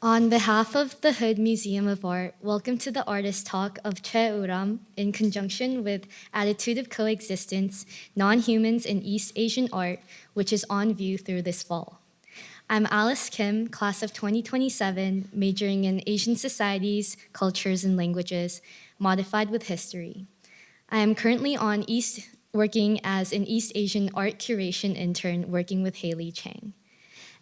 On behalf of the Hood Museum of Art, welcome to the artist talk of Choe U-Ram in conjunction with Attitude of Coexistence, Non-Humans in East Asian Art, which is on view through this fall. I'm Alice Kim, class of 2027, majoring in Asian Societies, Cultures, and Languages, modified with History. I am currently working as an East Asian art curation intern working with Haley Chang.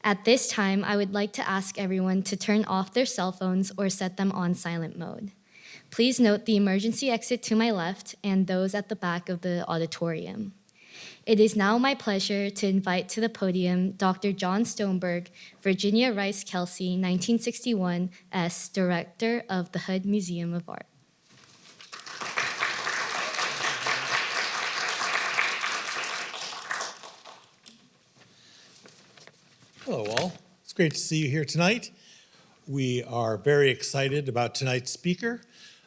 At this time, I would like to ask everyone to turn off their cell phones or set them on silent mode. Please note the emergency exit to my left and those at the back of the auditorium. It is now my pleasure to invite to the podium Dr. John Stoneberg, Virginia Rice Kelsey, 1961, as Director of the Hood Museum of Art. Hello all, it's great to see you here tonight. We are very excited about tonight's speaker.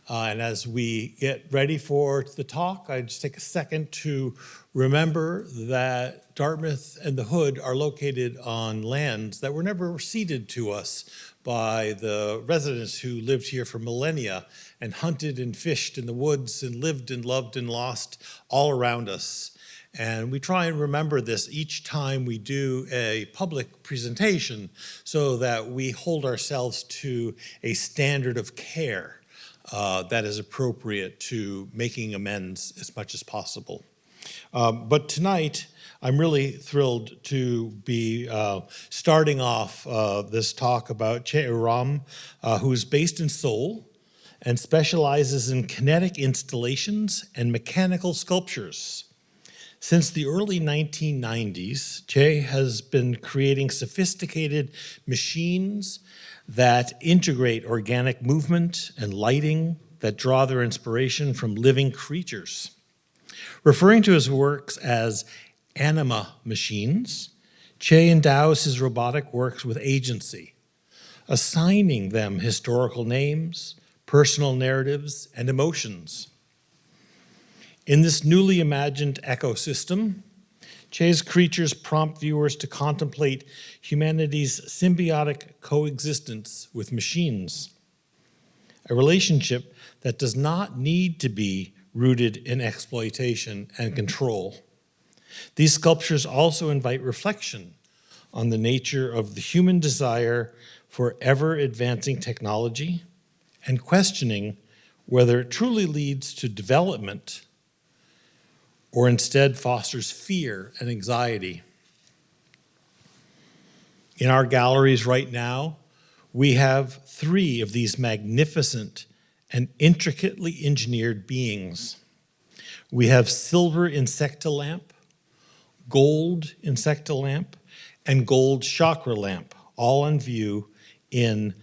And as we get ready for the talk, I just take a second to remember that Dartmouth and the Hood are located on lands that were never ceded to us by the residents who lived here for millennia and hunted and fished in the woods and lived and loved and lost all around us. And we try and remember this each time we do a public presentation so that we hold ourselves to a standard of care that is appropriate to making amends as much as possible. But tonight, I'm really thrilled to be starting off this talk about Choe U-Ram, who is based in Seoul and specializes in kinetic installations and mechanical sculptures. Since the early 1990s, Choe has been creating sophisticated machines that integrate organic movement and lighting that draw their inspiration from living creatures. Referring to his works as anima machines, Choe endows his robotic works with agency, assigning them historical names, personal narratives, and emotions. In this newly imagined ecosystem, Choe's creatures prompt viewers to contemplate humanity's symbiotic coexistence with machines, a relationship that does not need to be rooted in exploitation and control. These sculptures also invite reflection on the nature of the human desire for ever-advancing technology and questioning whether it truly leads to development or instead fosters fear and anxiety. In our galleries right now, we have 3 of these magnificent and intricately engineered beings. We have silver insecta lamp, gold insecta lamp, and gold chakra lamp, all on view in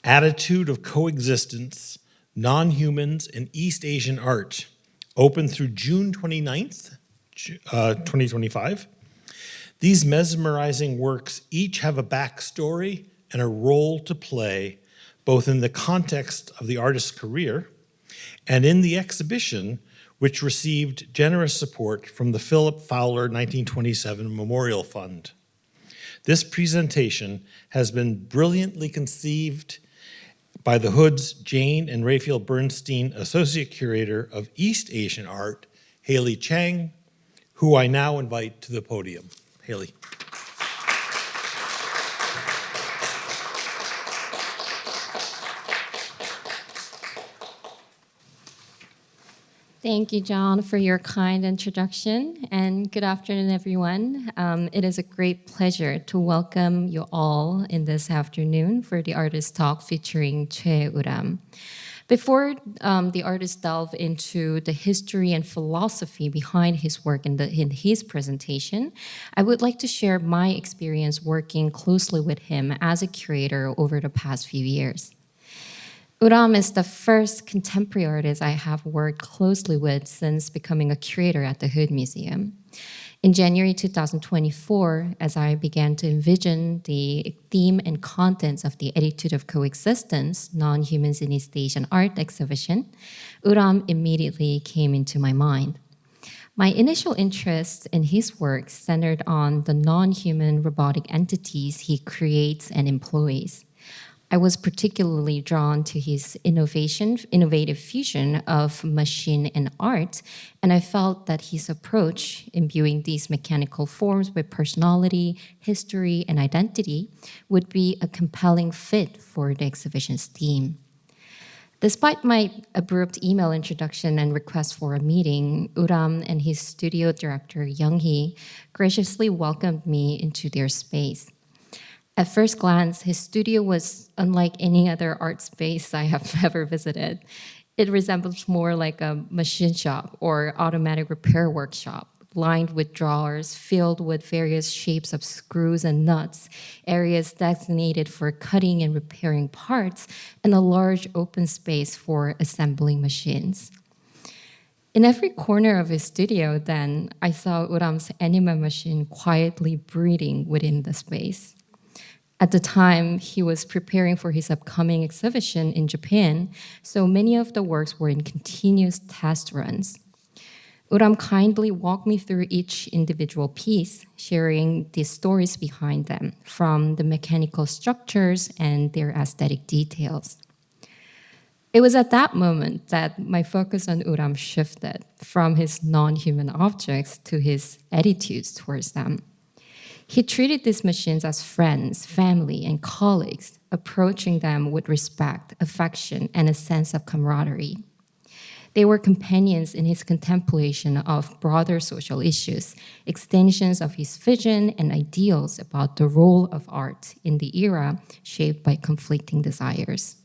Attitude of Coexistence, Non-Humans in East Asian Art, open through June 29th, 2025. These mesmerizing works each have a backstory and a role to play, both in the context of the artist's career and in the exhibition, which received generous support from the Philip Fowler 1927 Memorial Fund. This presentation has been brilliantly conceived by the Hood's Jane and Raphael Bernstein Associate Curator of East Asian Art, Haley Chang, who I now invite to the podium. Haley. Thank you, John, for your kind introduction, and good afternoon, everyone. It is a great pleasure to welcome you all in this afternoon for the artist talk featuring Choe U-Ram. Before the artist delve into the history and philosophy behind his work in his presentation, I would like to share my experience working closely with him as a curator over the past few years. U-Ram is the first contemporary artist I have worked closely with since becoming a curator at the Hood Museum. In January 2024, as I began to envision the theme and contents of the Attitude of Coexistence, Non-Humans in East Asian Art exhibition, U-Ram immediately came into my mind. My initial interest in his work centered on the non-human robotic entities he creates and employs. I was particularly drawn to his innovative fusion of machine and art, and I felt that his approach, imbuing these mechanical forms with personality, history, and identity, would be a compelling fit for the exhibition's theme. Despite my abrupt email introduction and request for a meeting, U-Ram and his studio director, Young-hee, graciously welcomed me into their space. At first glance, his studio was unlike any other art space I have ever visited. It resembles more like a machine shop or automatic repair workshop, lined with drawers filled with various shapes of screws and nuts, areas designated for cutting and repairing parts, and a large open space for assembling machines. In every corner of his studio, then, I saw U-Ram's anima machine quietly breathing within the space. At the time, he was preparing for his upcoming exhibition in Japan, so many of the works were in continuous test runs. U-Ram kindly walked me through each individual piece, sharing the stories behind them, from the mechanical structures and their aesthetic details. It was at that moment that my focus on U-Ram shifted from his non-human objects to his attitudes towards them. He treated these machines as friends, family, and colleagues, approaching them with respect, affection, and a sense of camaraderie. They were companions in his contemplation of broader social issues, extensions of his vision and ideals about the role of art in the era shaped by conflicting desires.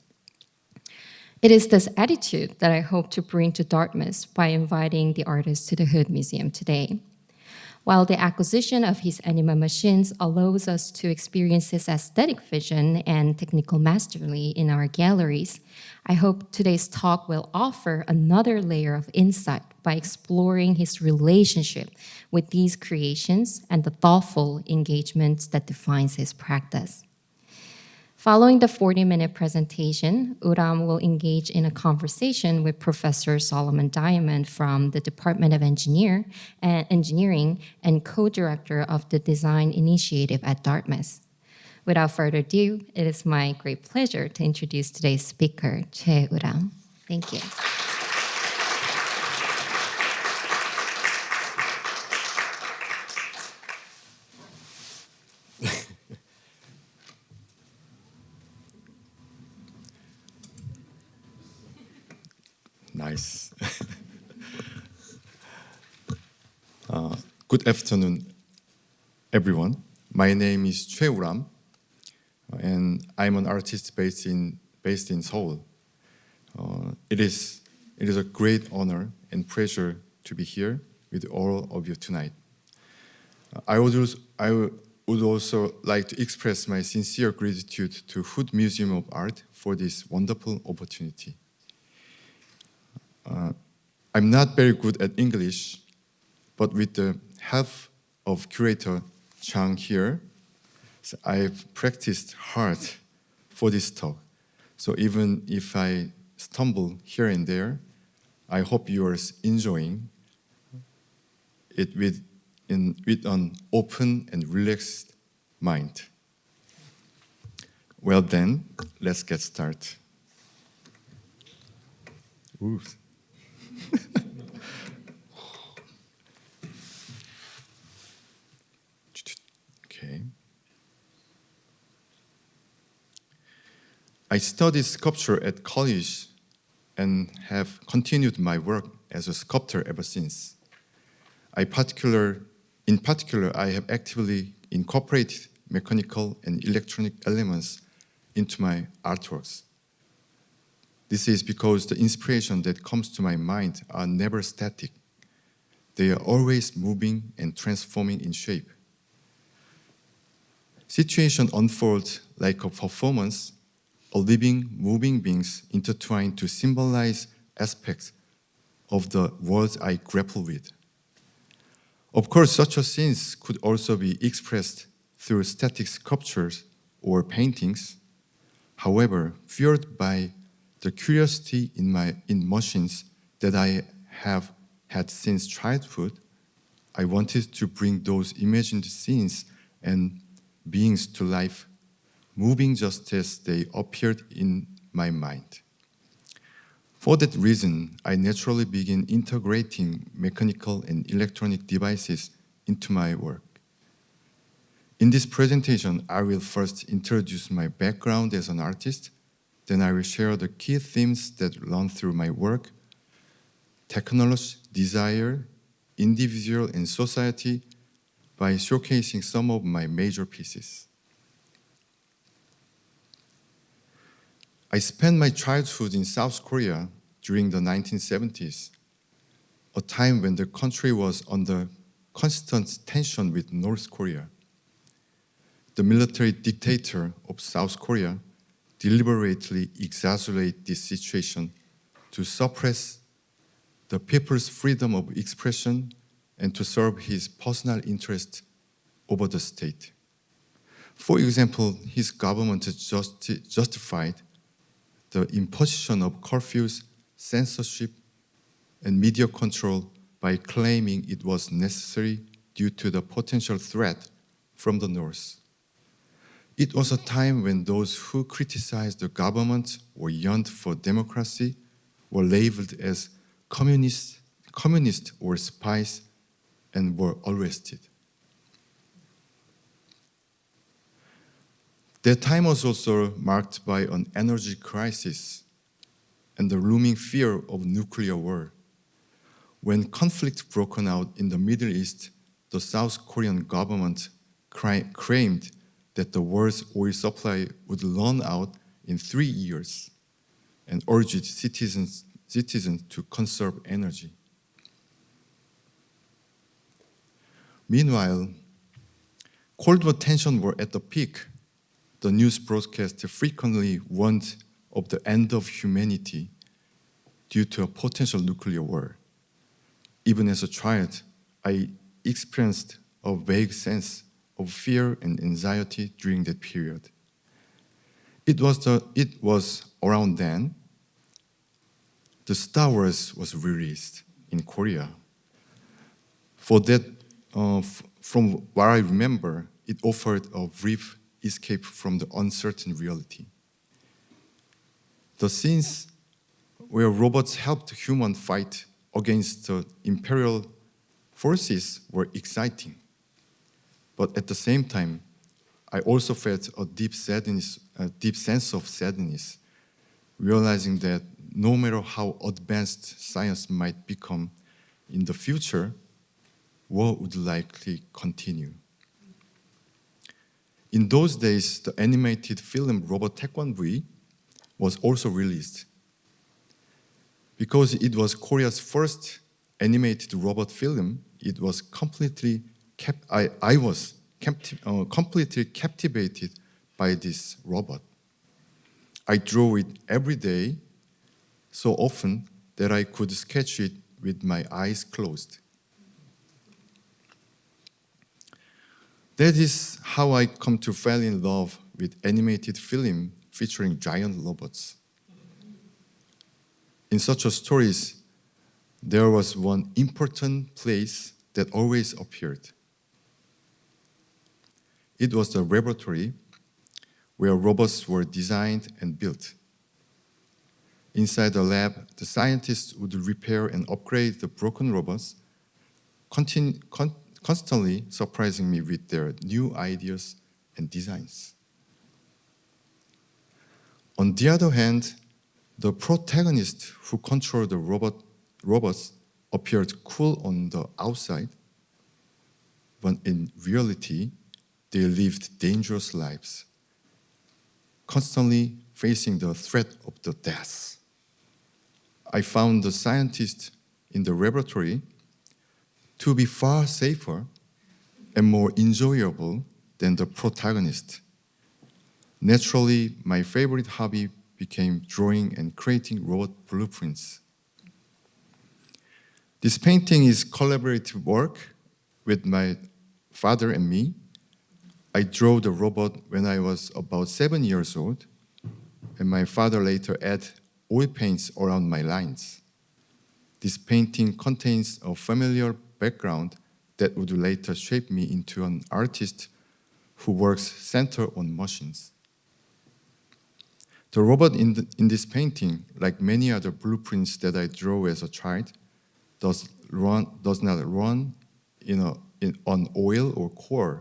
It is this attitude that I hope to bring to Dartmouth by inviting the artist to the Hood Museum today. While the acquisition of his anima machines allows us to experience his aesthetic vision and technical mastery in our galleries, I hope today's talk will offer another layer of insight by exploring his relationship with these creations and the thoughtful engagement that defines his practice. Following the 40-minute presentation, U-Ram will engage in a conversation with Professor Solomon Diamond from the Department of Engineering and co-director of the Design Initiative at Dartmouth. Without further ado, it is my great pleasure to introduce today's speaker, Choe U-Ram. Thank you. Nice. Good afternoon, everyone. My name is Choe U-Ram, and I'm an artist based in Seoul. It is a great honor and pleasure to be here with all of you tonight. I would also like to express my sincere gratitude to Hood Museum of Art for this wonderful opportunity. I'm not very good at English, but with the help of curator Chang here, so I've practiced hard for this talk. So even if I stumble here and there, I hope you are enjoying it with an open and relaxed mind. Well then, let's get started. Ooh. Okay. I studied sculpture at college and have continued my work as a sculptor ever since. In particular, I have actively incorporated mechanical and electronic elements into my artworks. This is because the inspiration that comes to my mind are never static. They are always moving and transforming in shape. Situation unfolds like a performance, a living, moving beings intertwined to symbolize aspects of the worlds I grapple with. Of course, such a scenes could also be expressed through static sculptures or paintings. However, fueled by the curiosity in machines that I have had since childhood, I wanted to bring those imagined scenes and beings to life moving just as they appeared in my mind. For that reason, I naturally began integrating mechanical and electronic devices into my work. In this presentation, I will first introduce my background as an artist, then I will share the key themes that run through my work: technology, desire, individual, and society, by showcasing some of my major pieces. I spent my childhood in South Korea during the 1970s, a time when the country was under constant tension with North Korea. The military dictator of South Korea deliberately exaggerated this situation to suppress the people's freedom of expression and to serve his personal interest over the state. For example, his government justified the imposition of curfews, censorship, and media control by claiming it was necessary due to the potential threat from the North. It was a time when those who criticized the government or yearned for democracy were labeled as communist or spies and were arrested. That time was also marked by an energy crisis and the looming fear of nuclear war. When conflict broke out in the Middle East, the South Korean government claimed that the world's oil supply would run out in 3 years and urged citizens to conserve energy. Meanwhile, Cold War tensions were at the peak. The news broadcast frequently warned of the end of humanity due to a potential nuclear war. Even as a child, I experienced a vague sense of fear and anxiety during that period. It was around then the Star Wars was released in Korea. For that, from what I remember, it offered a brief escape from the uncertain reality. The scenes where robots helped humans fight against the imperial forces were exciting. But at the same time, I also felt a deep sense of sadness, realizing that no matter how advanced science might become in the future, war would likely continue. In those days, the animated film Robot Taekwondo was also released. Because it was Korea's first animated robot film, it was I was completely captivated by this robot. I drew it every day, so often that I could sketch it with my eyes closed. That is how I come to fall in love with animated film featuring giant robots. In such stories, there was one important place that always appeared. It was the laboratory where robots were designed and built. Inside the lab, the scientists would repair and upgrade the broken robots, constantly surprising me with their new ideas and designs. On the other hand, the protagonist who controlled the robots appeared cool on the outside, but in reality, they lived dangerous lives, constantly facing the threat of the death. I found the scientist in the laboratory to be far safer and more enjoyable than the protagonist. Naturally, my favorite hobby became drawing and creating robot blueprints. This painting is collaborative work with my father and me. I drew the robot when I was about 7 years old, and my father later added oil paints around my lines. This painting contains a familiar background that would later shape me into an artist who works centered on machines. The robot in this painting, like many other blueprints that I drew as a child, does not run on oil or coal.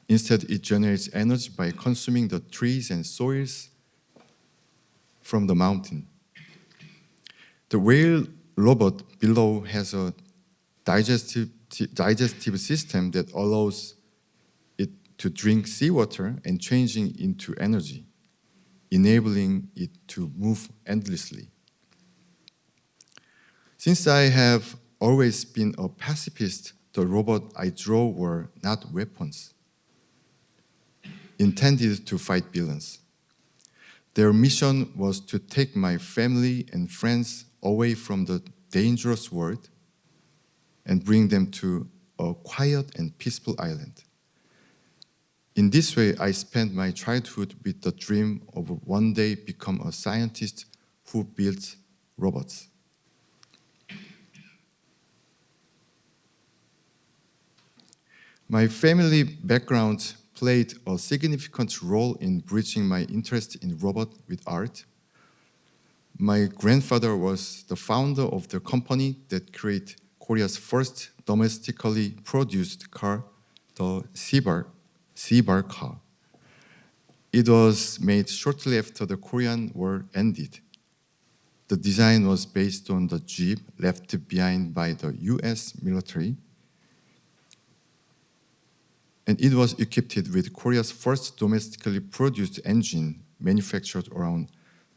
Instead, it generates energy by consuming the trees and soils from the mountain. The whale robot below has a digestive system that allows it to drink seawater and changing into energy, enabling it to move endlessly. Since I have always been a pacifist, the robot I draw were not weapons intended to fight villains. Their mission was to take my family and friends away from the dangerous world and bring them to a quiet and peaceful island. In this way, I spent my childhood with the dream of one day become a scientist who builds robots. My family background played a significant role in bridging my interest in robots with art. My grandfather was the founder of the company that created Korea's first domestically produced car, the Seabar car. It was made shortly after the Korean War ended. The design was based on the Jeep left behind by the US military, and it was equipped with Korea's first domestically produced engine manufactured around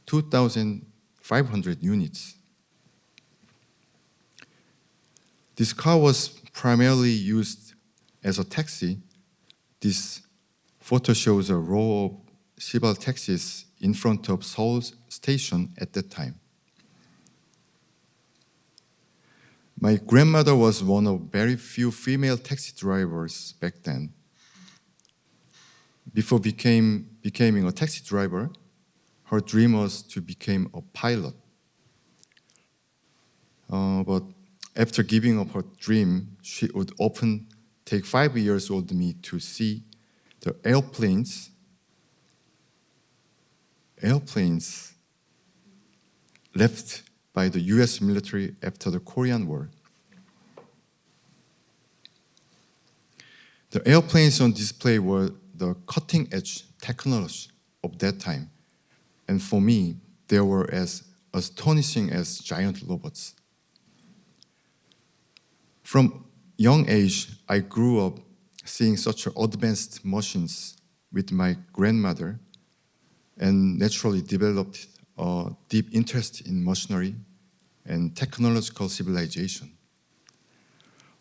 2,500 units. This car was primarily used as a taxi. This photo shows a row of civil taxis in front of Seoul station at that time. My grandmother was one of very few female taxi drivers back then. Before becoming a taxi driver, her dream was to become a pilot. But after giving up her dream, she would often take 5-year-old me to see the airplanes left by the US military after the Korean War. The airplanes on display were the cutting-edge technology of that time, and for me, they were as astonishing as giant robots. From young age, I grew up seeing such advanced machines with my grandmother and naturally developed a deep interest in machinery and technological civilization.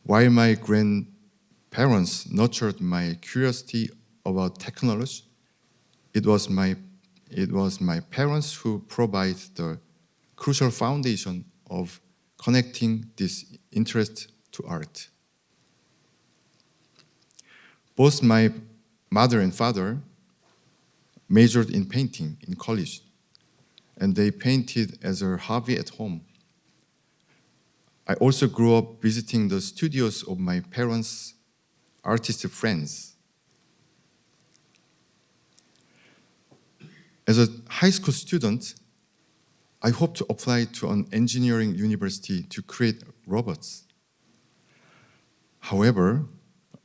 While my grandparents nurtured my curiosity about technology, it was my parents who provided the crucial foundation of connecting this interest to art. Both my mother and father majored in painting in college, and they painted as a hobby at home. I also grew up visiting the studios of my parents' artist friends. As a high school student, I hoped to apply to an engineering university to create robots. However,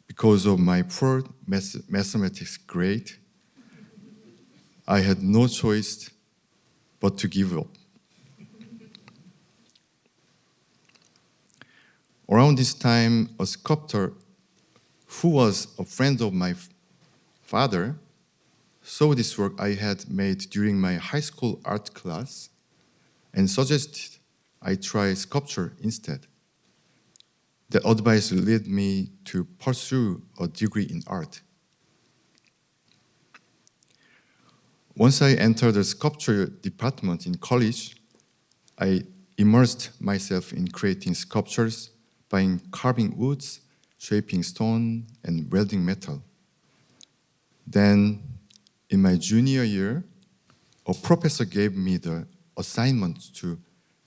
because of my poor mathematics grade, I had no choice but to give up. Around this time, a sculptor who was a friend of my father saw this work I had made during my high school art class and suggested I try sculpture instead. The advice led me to pursue a degree in art. Once I entered the sculpture department in college, I immersed myself in creating sculptures by carving woods, shaping stone, and welding metal. Then, in my junior year, a professor gave me the assignment to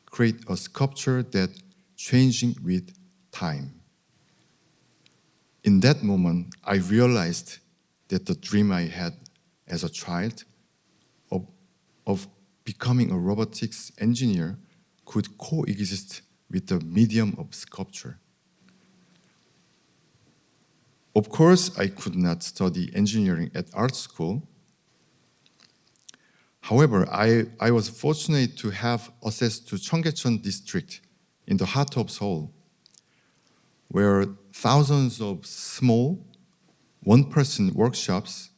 create a sculpture that changing with time. In that moment, I realized that the dream I had as a child of of becoming a robotics engineer could coexist with the medium of sculpture. Of course, I could not study engineering at art school. However, I was fortunate to have access to Cheonggyecheon district in the heart of Seoul, where thousands of small one-person workshops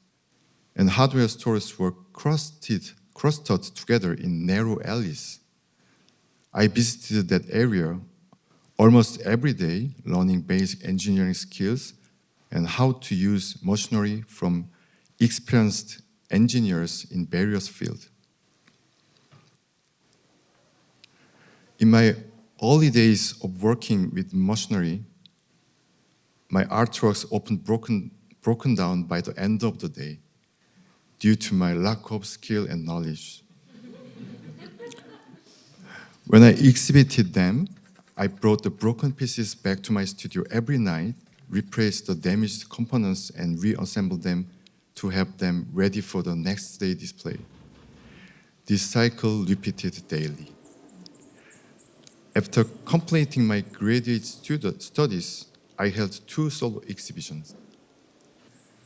and hardware stores were clustered together in narrow alleys. I visited that area almost every day, learning basic engineering skills and how to use machinery from experienced engineers in various fields. In my early days of working with machinery, my artworks often broken down by the end of the day due to my lack of skill and knowledge. When I exhibited them, I brought the broken pieces back to my studio every night, replaced the damaged components, and reassembled them to have them ready for the next day display. This cycle repeated daily. After completing my graduate studies, I held 2 solo exhibitions.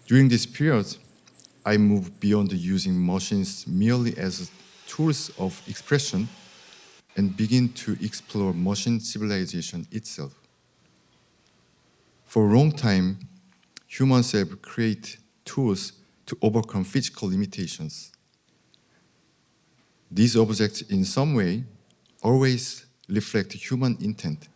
During this period, I moved beyond using machines merely as tools of expression and began to explore machine civilization itself. For a long time, humans have created tools to overcome physical limitations. These objects, in some way, always reflect human intent.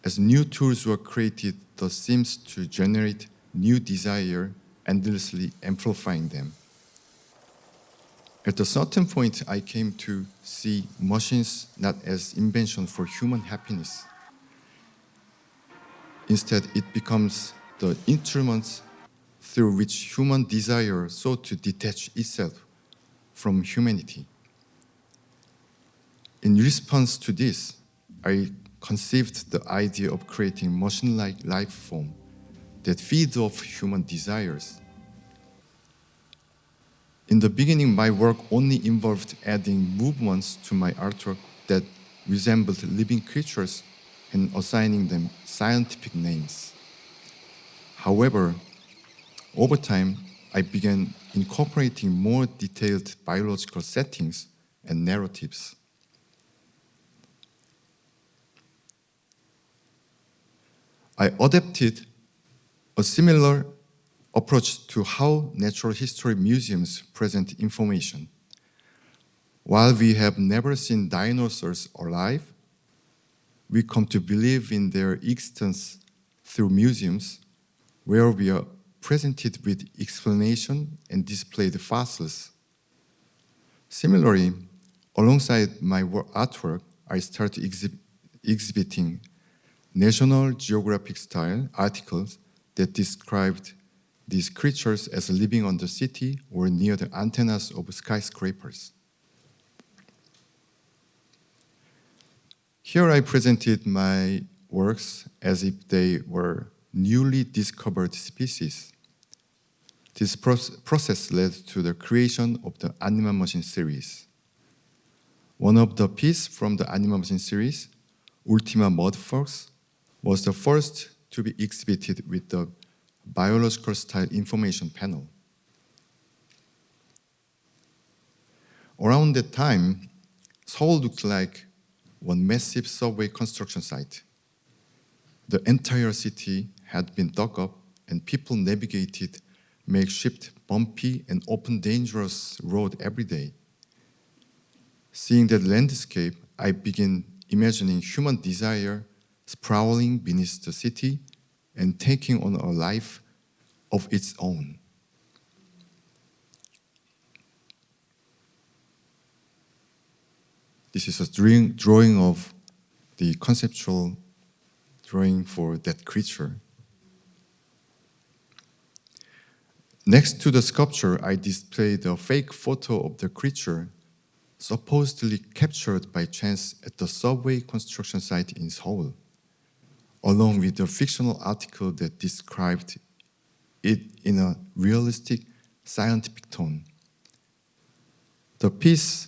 As new tools were created, this seems to generate new desire, endlessly amplifying them. At a certain point, I came to see machines not as invention for human happiness. Instead, it becomes the instruments through which human desire sought to detach itself from humanity. In response to this, I conceived the idea of creating machine-like life form that feeds off human desires. In the beginning, my work only involved adding movements to my artwork that resembled living creatures and assigning them scientific names. However, over time, I began incorporating more detailed biological settings and narratives. I adapted a similar approach to how natural history museums present information. While we have never seen dinosaurs alive, we come to believe in their existence through museums where we are presented with explanation and displayed fossils. Similarly, alongside my artwork, I started exhibiting National Geographic style articles that described these creatures as living on the city or near the antennas of skyscrapers. Here I presented my works as if they were newly discovered species. This process led to the creation of the Animal Machine series. One of the pieces from the Animal Machine series, Ultima Mudfox, was the first to be exhibited with the biological style information panel. Around that time, Seoul looked like one massive subway construction site. The entire city had been dug up and people navigated makeshift, bumpy, and often dangerous road every day. Seeing that landscape, I began imagining human desire sprawling beneath the city and taking on a life of its own. This is a drawing of the conceptual drawing for that creature. Next to the sculpture, I displayed a fake photo of the creature supposedly captured by chance at the subway construction site in Seoul, along with a fictional article that described it in a realistic, scientific tone. The piece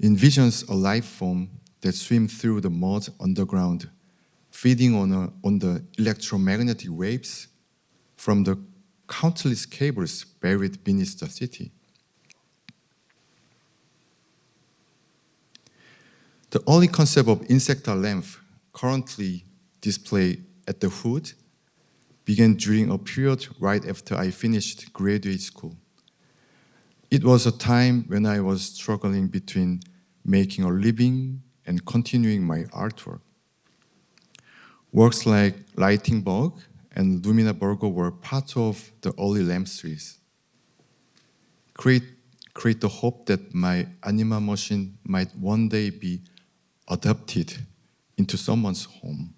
envisions a life form that swims through the mud underground, feeding on the electromagnetic waves from the countless cables buried beneath the city. The early concept of insectile lamp, currently displayed at the hood, began during a period right after I finished graduate school. It was a time when I was struggling between making a living and continuing my artwork. Works like Lighting Bug and Lumina Burger were part of the early lamp series. Create the hope that my anima machine might one day be adopted into someone's home.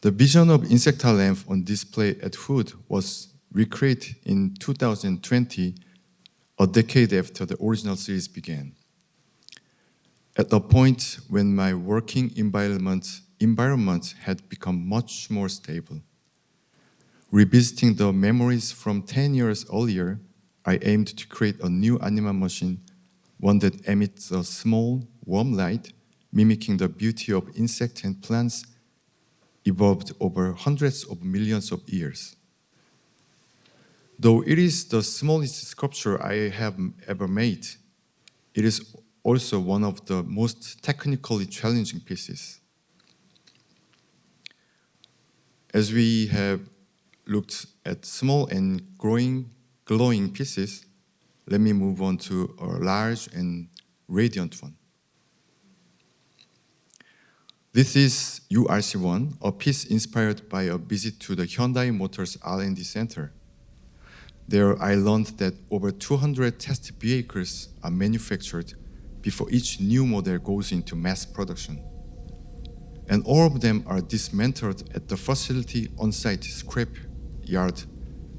The vision of insectile lamp on display at Hood was recreated in 2020, a decade after the original series began. At the point when my working environment had become much more stable. Revisiting the memories from 10 years earlier, I aimed to create a new anima machine, one that emits a small, warm light, mimicking the beauty of insects and plants evolved over hundreds of millions of years. Though it is the smallest sculpture I have ever made, it is also one of the most technically challenging pieces. As we have looked at small and glowing pieces, let me move on to a large and radiant one. This is URC1, a piece inspired by a visit to the Hyundai Motors R&D Center. There I learned that over 200 test vehicles are manufactured before each new model goes into mass production. And all of them are dismantled at the facility on-site scrap yard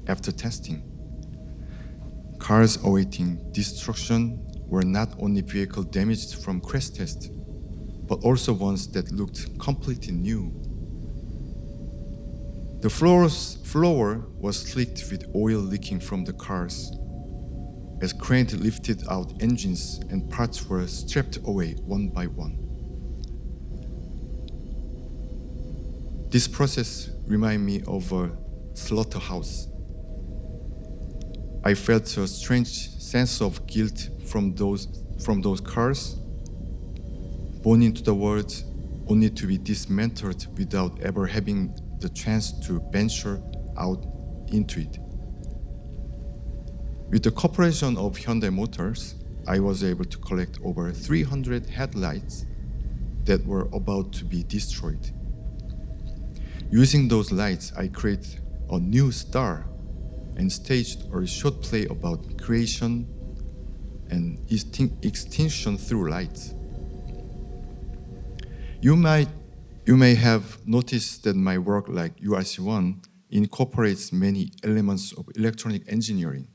after testing. Cars awaiting destruction were not only vehicles damaged from crash tests, but also ones that looked completely new. The floor was slicked with oil leaking from the cars. As cranes lifted out engines and parts were stripped away one by one. This process reminded me of a slaughterhouse. I felt a strange sense of guilt from those cars, born into the world only to be dismantled without ever having the chance to venture out into it. With the cooperation of Hyundai Motors, I was able to collect over 300 headlights that were about to be destroyed. Using those lights, I created a new star and staged a short play about creation and extinction through light. You may have noticed that my work, like URC1, incorporates many elements of electronic engineering.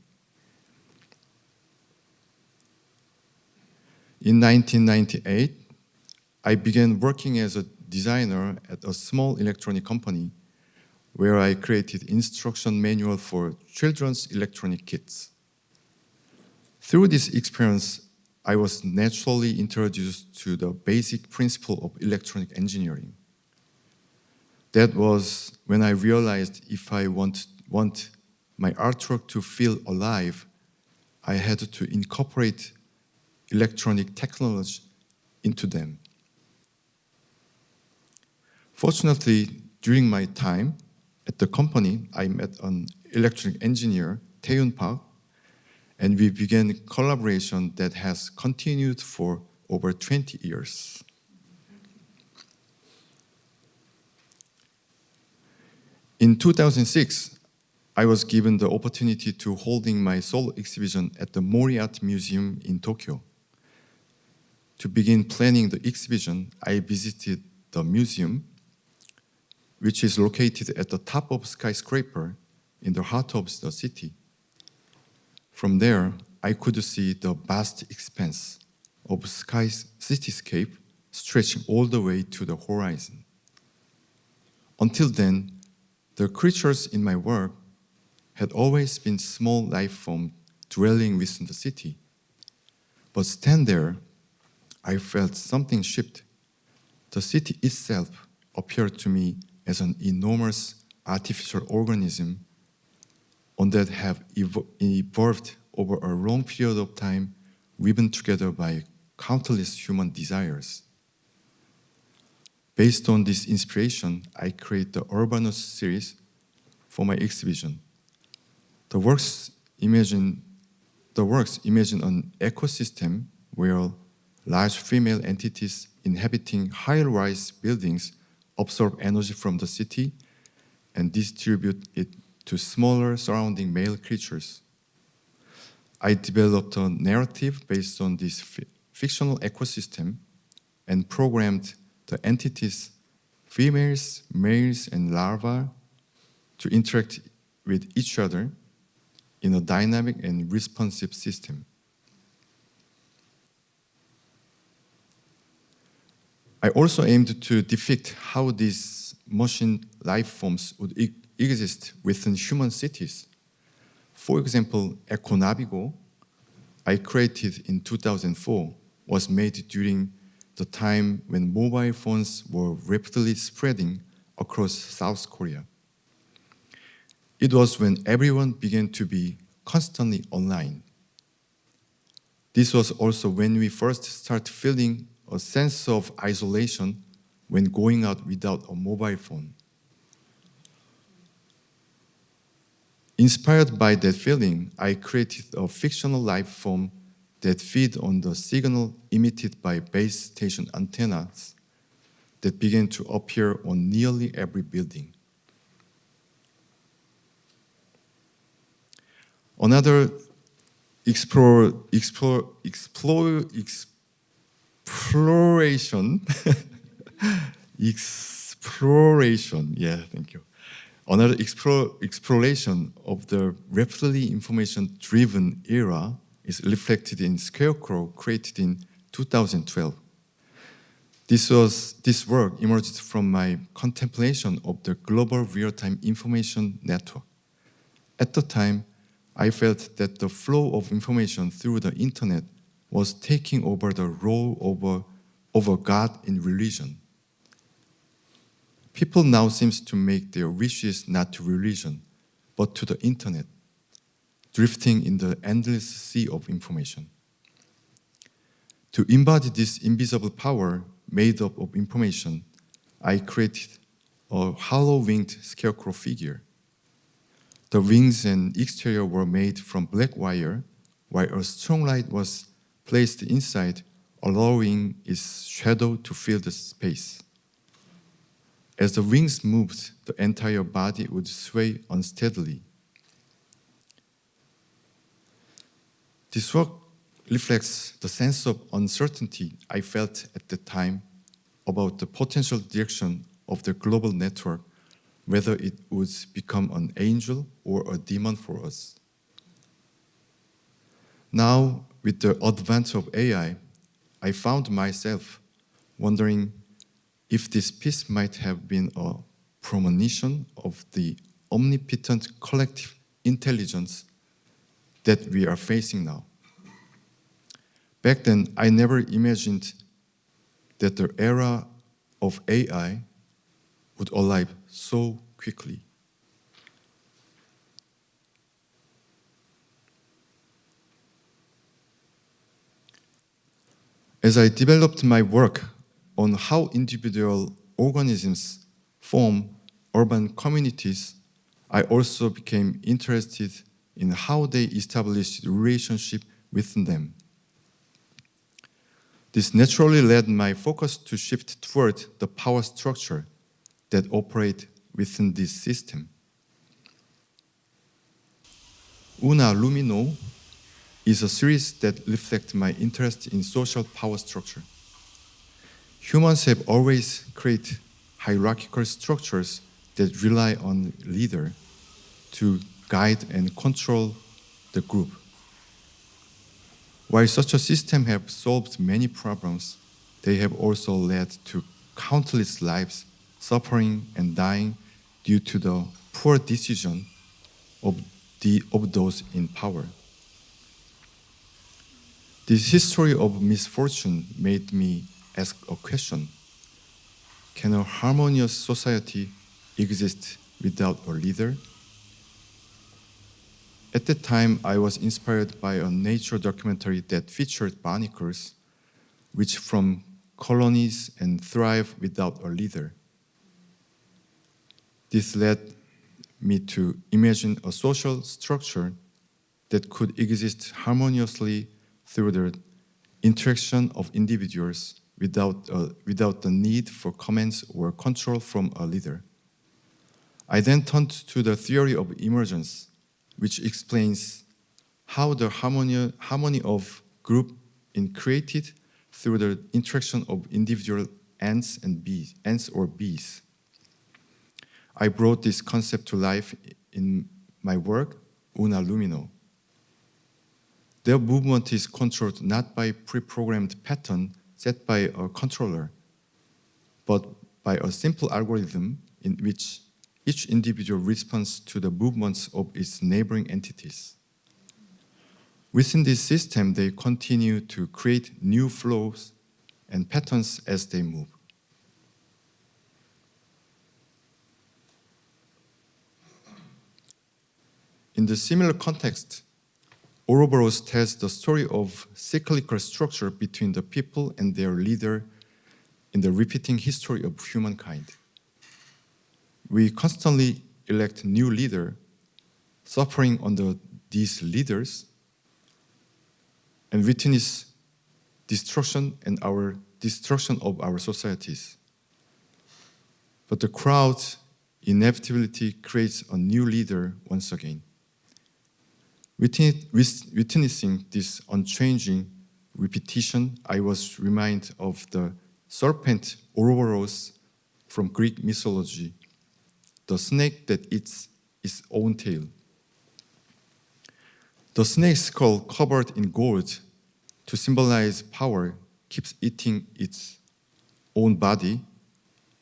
In 1998, I began working as a designer at a small electronic company where I created instruction manual for children's electronic kits. Through this experience, I was naturally introduced to the basic principle of electronic engineering. That was when I realized if I want my artwork to feel alive, I had to incorporate electronic technology into them. Fortunately, during my time at the company, I met an electronic engineer, Tae-Yoon Park, and we began a collaboration that has continued for over 20 years. In 2006, I was given the opportunity to holding my solo exhibition at the Mori Art Museum in Tokyo. To begin planning the exhibition, I visited the museum, which is located at the top of a skyscraper in the heart of the city. From there, I could see the vast expanse of cityscape stretching all the way to the horizon. Until then, the creatures in my work had always been small life form dwelling within the city. But stand there, I felt something shift. The city itself appeared to me as an enormous artificial organism on that have evolved over a long period of time, woven together by countless human desires. Based on this inspiration, I created the Urbanus series for my exhibition. The works imagine an ecosystem where large female entities inhabiting high-rise buildings absorb energy from the city and distribute it to smaller surrounding male creatures. I developed a narrative based on this fictional ecosystem and programmed the entities, females, males, and larvae, to interact with each other in a dynamic and responsive system. I also aimed to depict how these machine life forms would exist within human cities. For example, Econavigo, I created in 2004, was made during the time when mobile phones were rapidly spreading across South Korea. It was when everyone began to be constantly online. This was also when we first started feeling a sense of isolation when going out without a mobile phone. Inspired by that feeling, I created a fictional life form that feed on the signal emitted by base station antennas that began to appear on nearly every building. Another exploration, thank you. Another exploration of the rapidly information-driven era is reflected in Scarecrow, created in 2012. This work emerged from my contemplation of the global real-time information network. At the time, I felt that the flow of information through the internet was taking over the role over God in religion. People now seem to make their wishes not to religion, but to the internet, drifting in the endless sea of information. To embody this invisible power made up of information, I created a hollow-winged scarecrow figure. The wings and exterior were made from black wire, while a strong light was placed inside, allowing its shadow to fill the space. As the wings moved, the entire body would sway unsteadily. This work reflects the sense of uncertainty I felt at the time about the potential direction of the global network, whether it would become an angel or a demon for us. Now, with the advent of AI, I found myself wondering if this piece might have been a premonition of the omnipotent collective intelligence that we are facing now. Back then, I never imagined that the era of AI would arrive so quickly. As I developed my work on how individual organisms form urban communities, I also became interested in how they establish relationship within them. This naturally led my focus to shift toward the power structure that operate within this system. Una Lumino is a series that reflects my interest in social power structure. Humans have always created hierarchical structures that rely on leader to guide and control the group. While such a system have solved many problems, they have also led to countless lives suffering and dying due to the poor decision of of those in power. This history of misfortune made me ask a question. Can a harmonious society exist without a leader? At that time, I was inspired by a nature documentary that featured barnacles, which form colonies and thrive without a leader. This led me to imagine a social structure that could exist harmoniously through the interaction of individuals without the need for commands or control from a leader. I then turned to the theory of emergence, which explains how the harmony of group is created through the interaction of individual ants or bees. I brought this concept to life in my work, Una Lumino. Their movement is controlled not by pre-programmed pattern set by a controller, but by a simple algorithm in which each individual responds to the movements of its neighboring entities. Within this system, they continue to create new flows and patterns as they move. In the similar context, Ouroboros tells the story of cyclical structure between the people and their leader in the repeating history of humankind. We constantly elect new leader, suffering under these leaders, and witness destruction of our societies. But the crowd inevitably creates a new leader once again. Witnessing this unchanging repetition, I was reminded of the serpent Ouroboros from Greek mythology, the snake that eats its own tail. The snake's skull, covered in gold to symbolize power, keeps eating its own body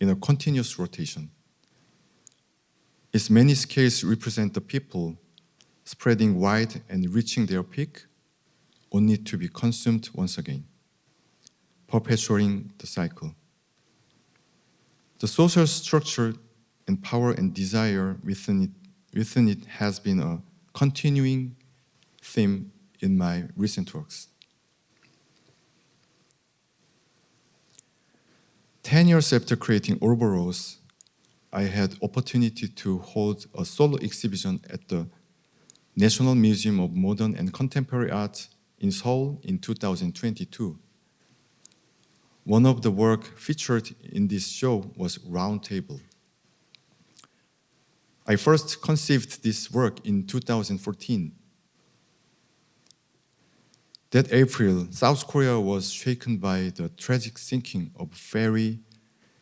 in a continuous rotation. Its many scales represent the people spreading wide and reaching their peak, only to be consumed once again, perpetuating the cycle. The social structure and power and desire within it has been a continuing theme in my recent works. 10 years after creating Ouroboros, I had opportunity to hold a solo exhibition at the National Museum of Modern and Contemporary Art in Seoul in 2022. One of the work featured in this show was Round Table. I first conceived this work in 2014. That April, South Korea was shaken by the tragic sinking of a ferry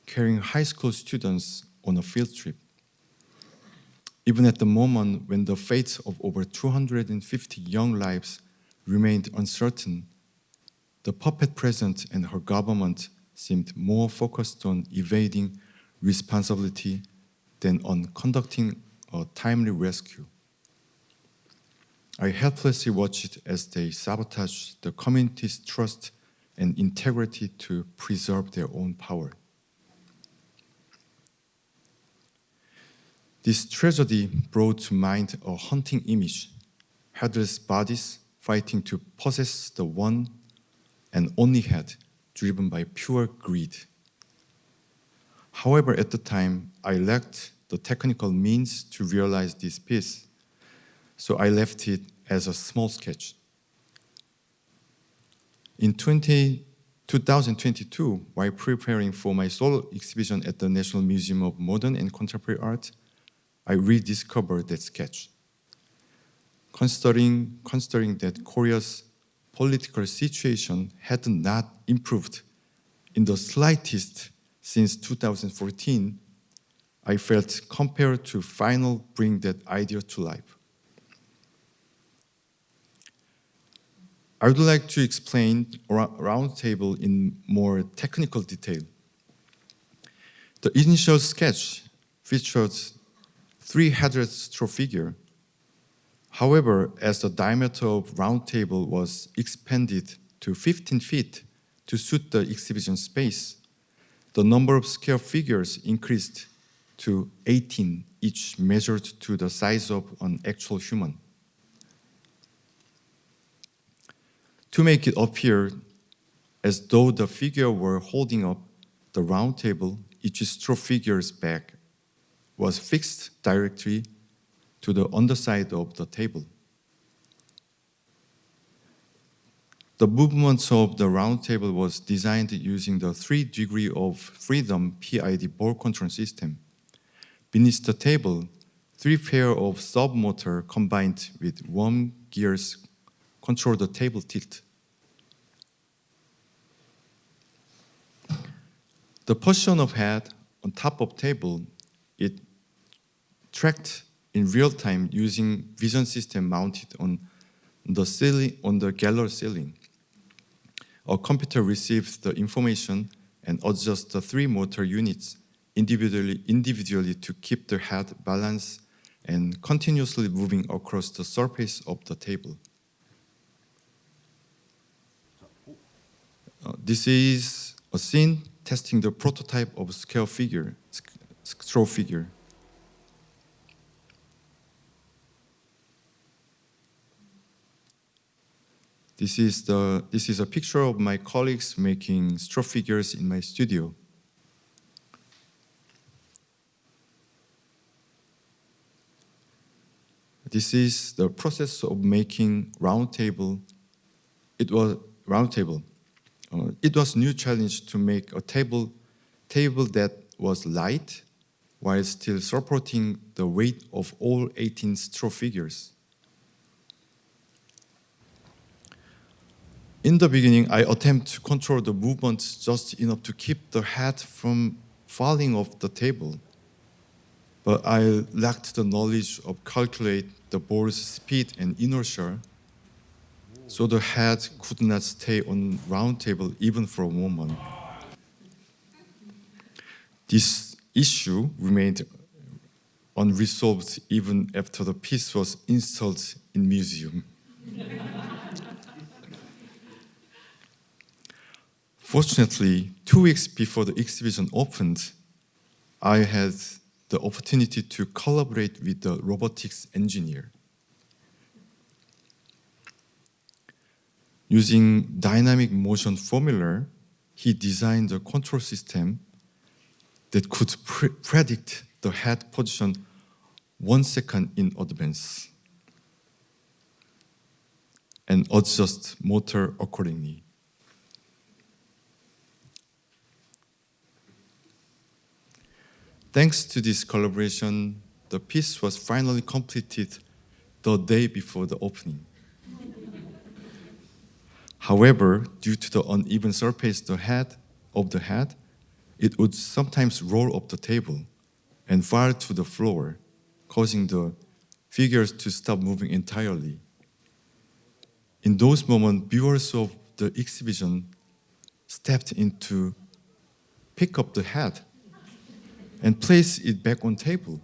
carrying high school students on a field trip. Even at the moment when the fates of over 250 young lives remained uncertain, the puppet president and her government seemed more focused on evading responsibility than on conducting a timely rescue. I helplessly watched as they sabotaged the community's trust and integrity to preserve their own power. This tragedy brought to mind a haunting image, headless bodies fighting to possess the one and only head, driven by pure greed. However, at the time, I lacked the technical means to realize this piece, so I left it as a small sketch. In 2022, while preparing for my solo exhibition at the National Museum of Modern and Contemporary Art, I rediscovered that sketch. Considering that Korea's political situation had not improved in the slightest since 2014, I felt compelled to finally bring that idea to life. I would like to explain Round Table in more technical detail. The initial sketch featured three-headed straw figure. However, as the diameter of round table was expanded to 15 feet to suit the exhibition space, the number of scale figures increased to 18, each measured to the size of an actual human. To make it appear as though the figure were holding up the round table, each straw figure's back was fixed directly to the underside of the table. The movements of the round table was designed using the 3 degree of freedom PID ball control system. Beneath the table, 3 pair of sub-motor combined with worm gears control the table tilt. The position of head on top of table, it tracked in real time using vision system mounted on the ceiling, on the gallery ceiling. A computer receives the information and adjusts the 3 motor units individually to keep the head balanced and continuously moving across the surface of the table. This is a scene testing the prototype of scale figure, straw figure. This is a picture of my colleagues making straw figures in my studio. This is the process of making round table. It was round table. It was a new challenge to make a table that was light while still supporting the weight of all 18 straw figures. In the beginning, I attempted to control the movement just enough to keep the head from falling off the table. But I lacked the knowledge of calculate the ball's speed and inertia, so the head could not stay on round table even for a moment. This issue remained unresolved even after the piece was installed in museum. Fortunately, 2 weeks before the exhibition opened, I had the opportunity to collaborate with the robotics engineer. Using dynamic motion formula, he designed a control system that could predict the head position 1 second in advance and adjust motor accordingly. Thanks to this collaboration, the piece was finally completed the day before the opening. However, due to the uneven surface of the head, it would sometimes roll up the table and fall to the floor, causing the figures to stop moving entirely. In those moments, viewers of the exhibition stepped in to pick up the head and place it back on table.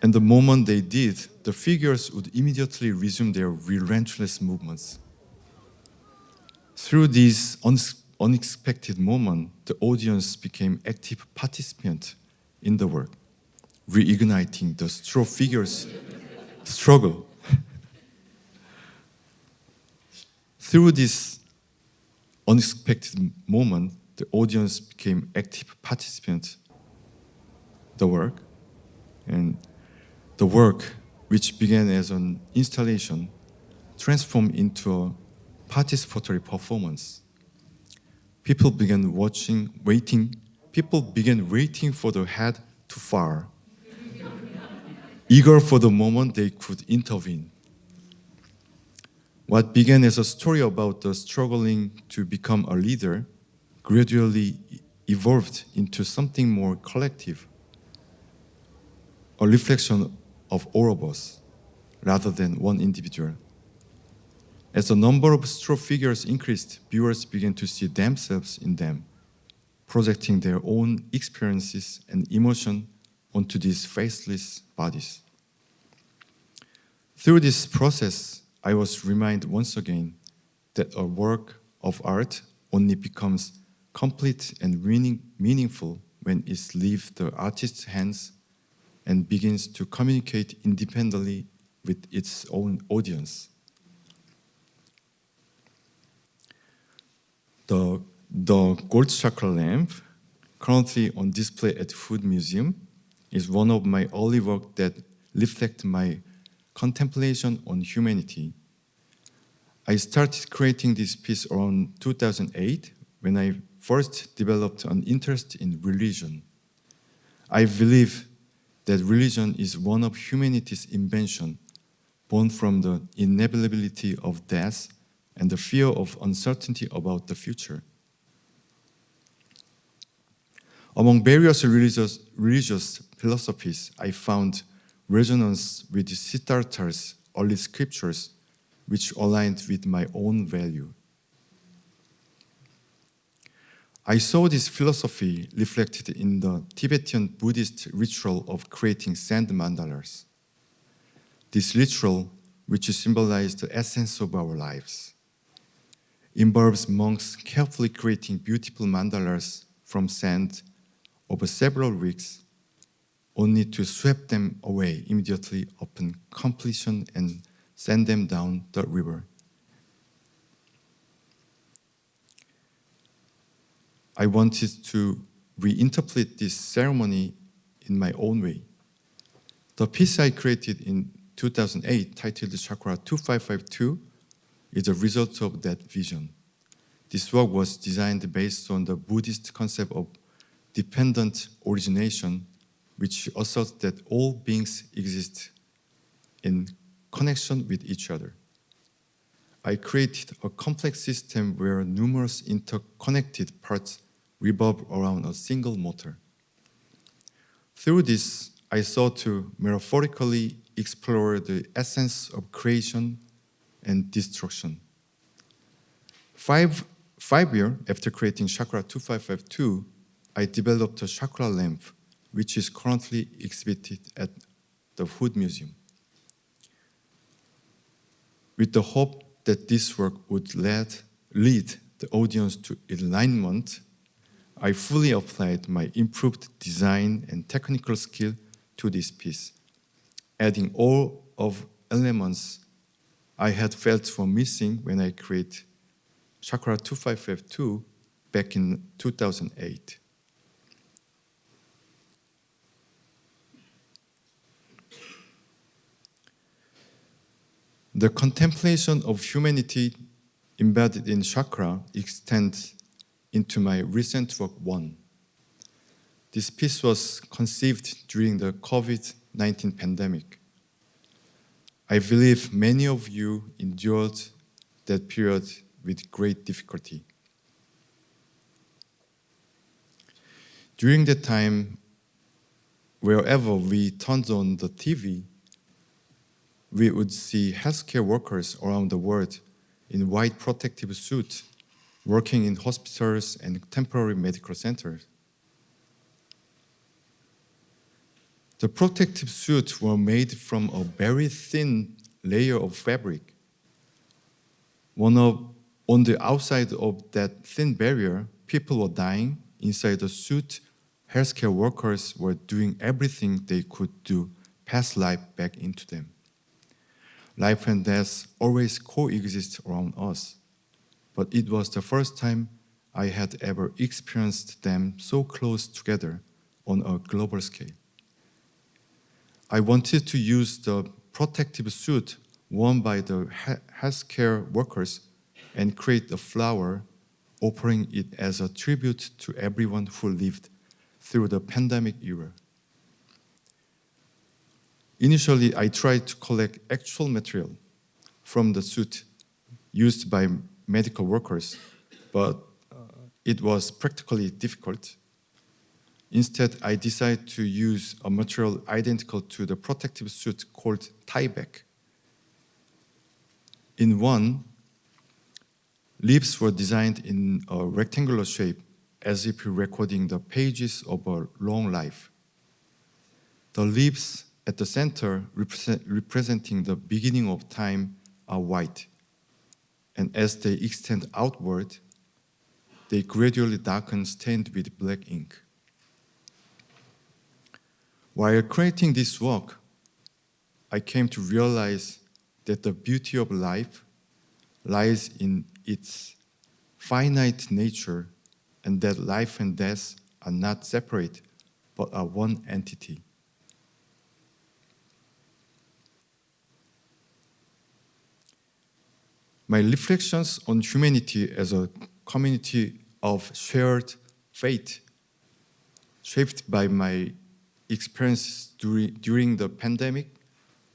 And the moment they did, the figures would immediately resume their relentless movements. Through these unexpected moments, the audience became active participants in the work, reigniting the straw figures' struggle. Through this unexpected moment, the audience became active participants in the work, and the work, which began as an installation, transformed into a participatory performance. People began waiting for the head to fall, eager for the moment they could intervene. What began as a story about the struggling to become a leader gradually evolved into something more collective, a reflection of all of us, rather than one individual. As the number of straw figures increased, viewers began to see themselves in them, projecting their own experiences and emotion onto these faceless bodies. Through this process, I was reminded once again that a work of art only becomes complete and meaningful when it leaves the artist's hands and begins to communicate independently with its own audience. The gold chakra lamp, currently on display at Food Museum, is one of my early work that reflect my contemplation on humanity. I started creating this piece around 2008 when I first developed an interest in religion. I believe that religion is one of humanity's invention, born from the inevitability of death and the fear of uncertainty about the future. Among various religious philosophies, I found resonance with Siddhartha's early scriptures, which aligned with my own value. I saw this philosophy reflected in the Tibetan Buddhist ritual of creating sand mandalas. This ritual, which symbolizes the essence of our lives, involves monks carefully creating beautiful mandalas from sand over several weeks, only to sweep them away immediately upon completion and send them down the river. I wanted to reinterpret this ceremony in my own way. The piece I created in 2008, titled Chakra 2552, is a result of that vision. This work was designed based on the Buddhist concept of dependent origination, which asserts that all beings exist in connection with each other. I created a complex system where numerous interconnected parts revolve around a single motor. Through this, I sought to metaphorically explore the essence of creation and destruction. Five years after creating Chakra 2552, I developed a chakra lamp, which is currently exhibited at the Food Museum. With the hope that this work would lead the audience to enlightenment, I fully applied my improved design and technical skill to this piece, adding all of elements I had felt were missing when I created Chakra 2552 back in 2008. The contemplation of humanity embedded in chakra extends into my recent work, One. This piece was conceived during the COVID-19 pandemic. I believe many of you endured that period with great difficulty. During that time, wherever we turned on the TV, we would see healthcare workers around the world in white protective suits working in hospitals and temporary medical centers. The protective suits were made from a very thin layer of fabric. On the outside of that thin barrier, people were dying. Inside the suit, healthcare workers were doing everything they could to pass life back into them. Life and death always coexist around us, but it was the first time I had ever experienced them so close together on a global scale. I wanted to use the protective suit worn by the healthcare workers and create a flower, offering it as a tribute to everyone who lived through the pandemic era. Initially, I tried to collect actual material from the suit used by medical workers, but it was practically difficult. Instead, I decided to use a material identical to the protective suit called tieback. In one, leaves were designed in a rectangular shape, as if recording the pages of a long life. The leaves at the center, representing the beginning of time, are white. And as they extend outward, they gradually darken, stained with black ink. While creating this work, I came to realize that the beauty of life lies in its finite nature, and that life and death are not separate, but are one entity. My reflections on humanity as a community of shared fate, shaped by my experiences during the pandemic,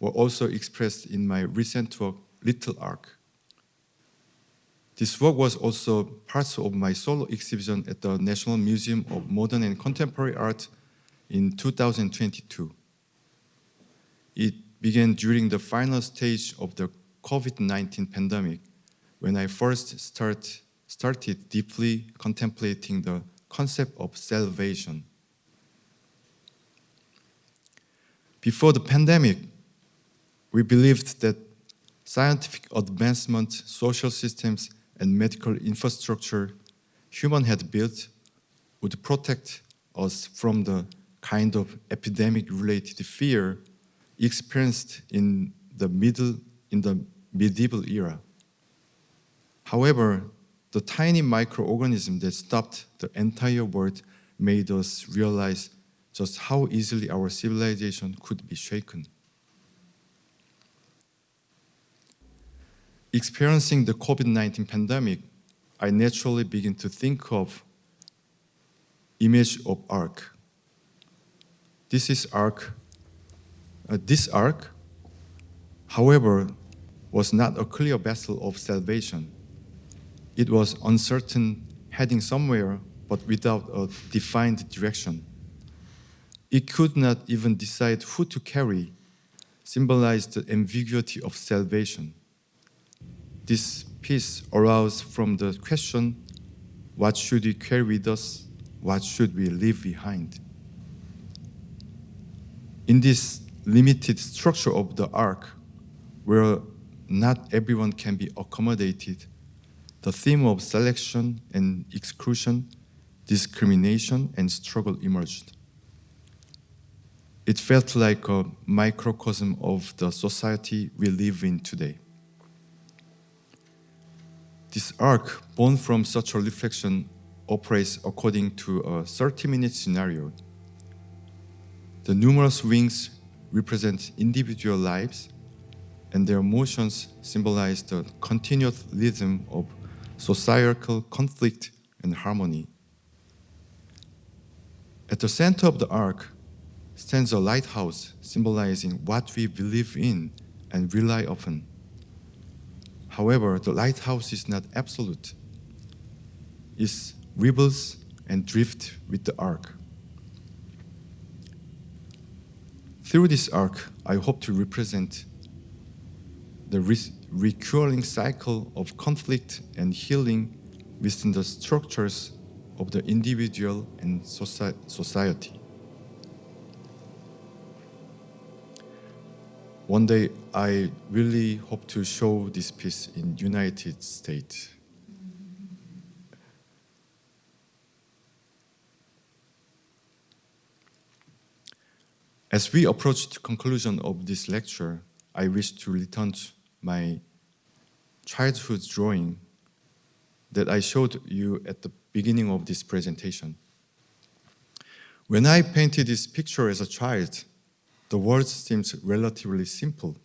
were also expressed in my recent work, Little Ark. This work was also part of my solo exhibition at the National Museum of Modern and Contemporary Art in 2022. It began during the final stage of the COVID-19 pandemic, when I first started deeply contemplating the concept of salvation. Before the pandemic, we believed that scientific advancement, social systems, and medical infrastructure human had built would protect us from the kind of epidemic-related fear experienced in the medieval era. However, the tiny microorganism that stopped the entire world made us realize just how easily our civilization could be shaken. Experiencing the COVID-19 pandemic, I naturally began to think of image of ark. This ark, however, was not a clear vessel of salvation. It was uncertain, heading somewhere, but without a defined direction. It could not even decide who to carry, symbolized the ambiguity of salvation. This piece arose from the question, what should we carry with us? What should we leave behind? In this limited structure of the ark, where not everyone can be accommodated, the theme of selection and exclusion, discrimination and struggle emerged. It felt like a microcosm of the society we live in today. This arc, born from such a reflection, operates according to a 30-minute scenario. The numerous wings represent individual lives, and their motions symbolize the continuous rhythm of societal conflict and harmony. At the center of the arc stands a lighthouse symbolizing what we believe in and rely upon. However, the lighthouse is not absolute. It rebels and drifts with the arc. Through this arc, I hope to represent the recurring cycle of conflict and healing within the structures of the individual and society. One day, I really hope to show this piece in United States. As we approach the conclusion of this lecture, I wish to return to my childhood drawing that I showed you at the beginning of this presentation. When I painted this picture as a child, the words seemed relatively simple.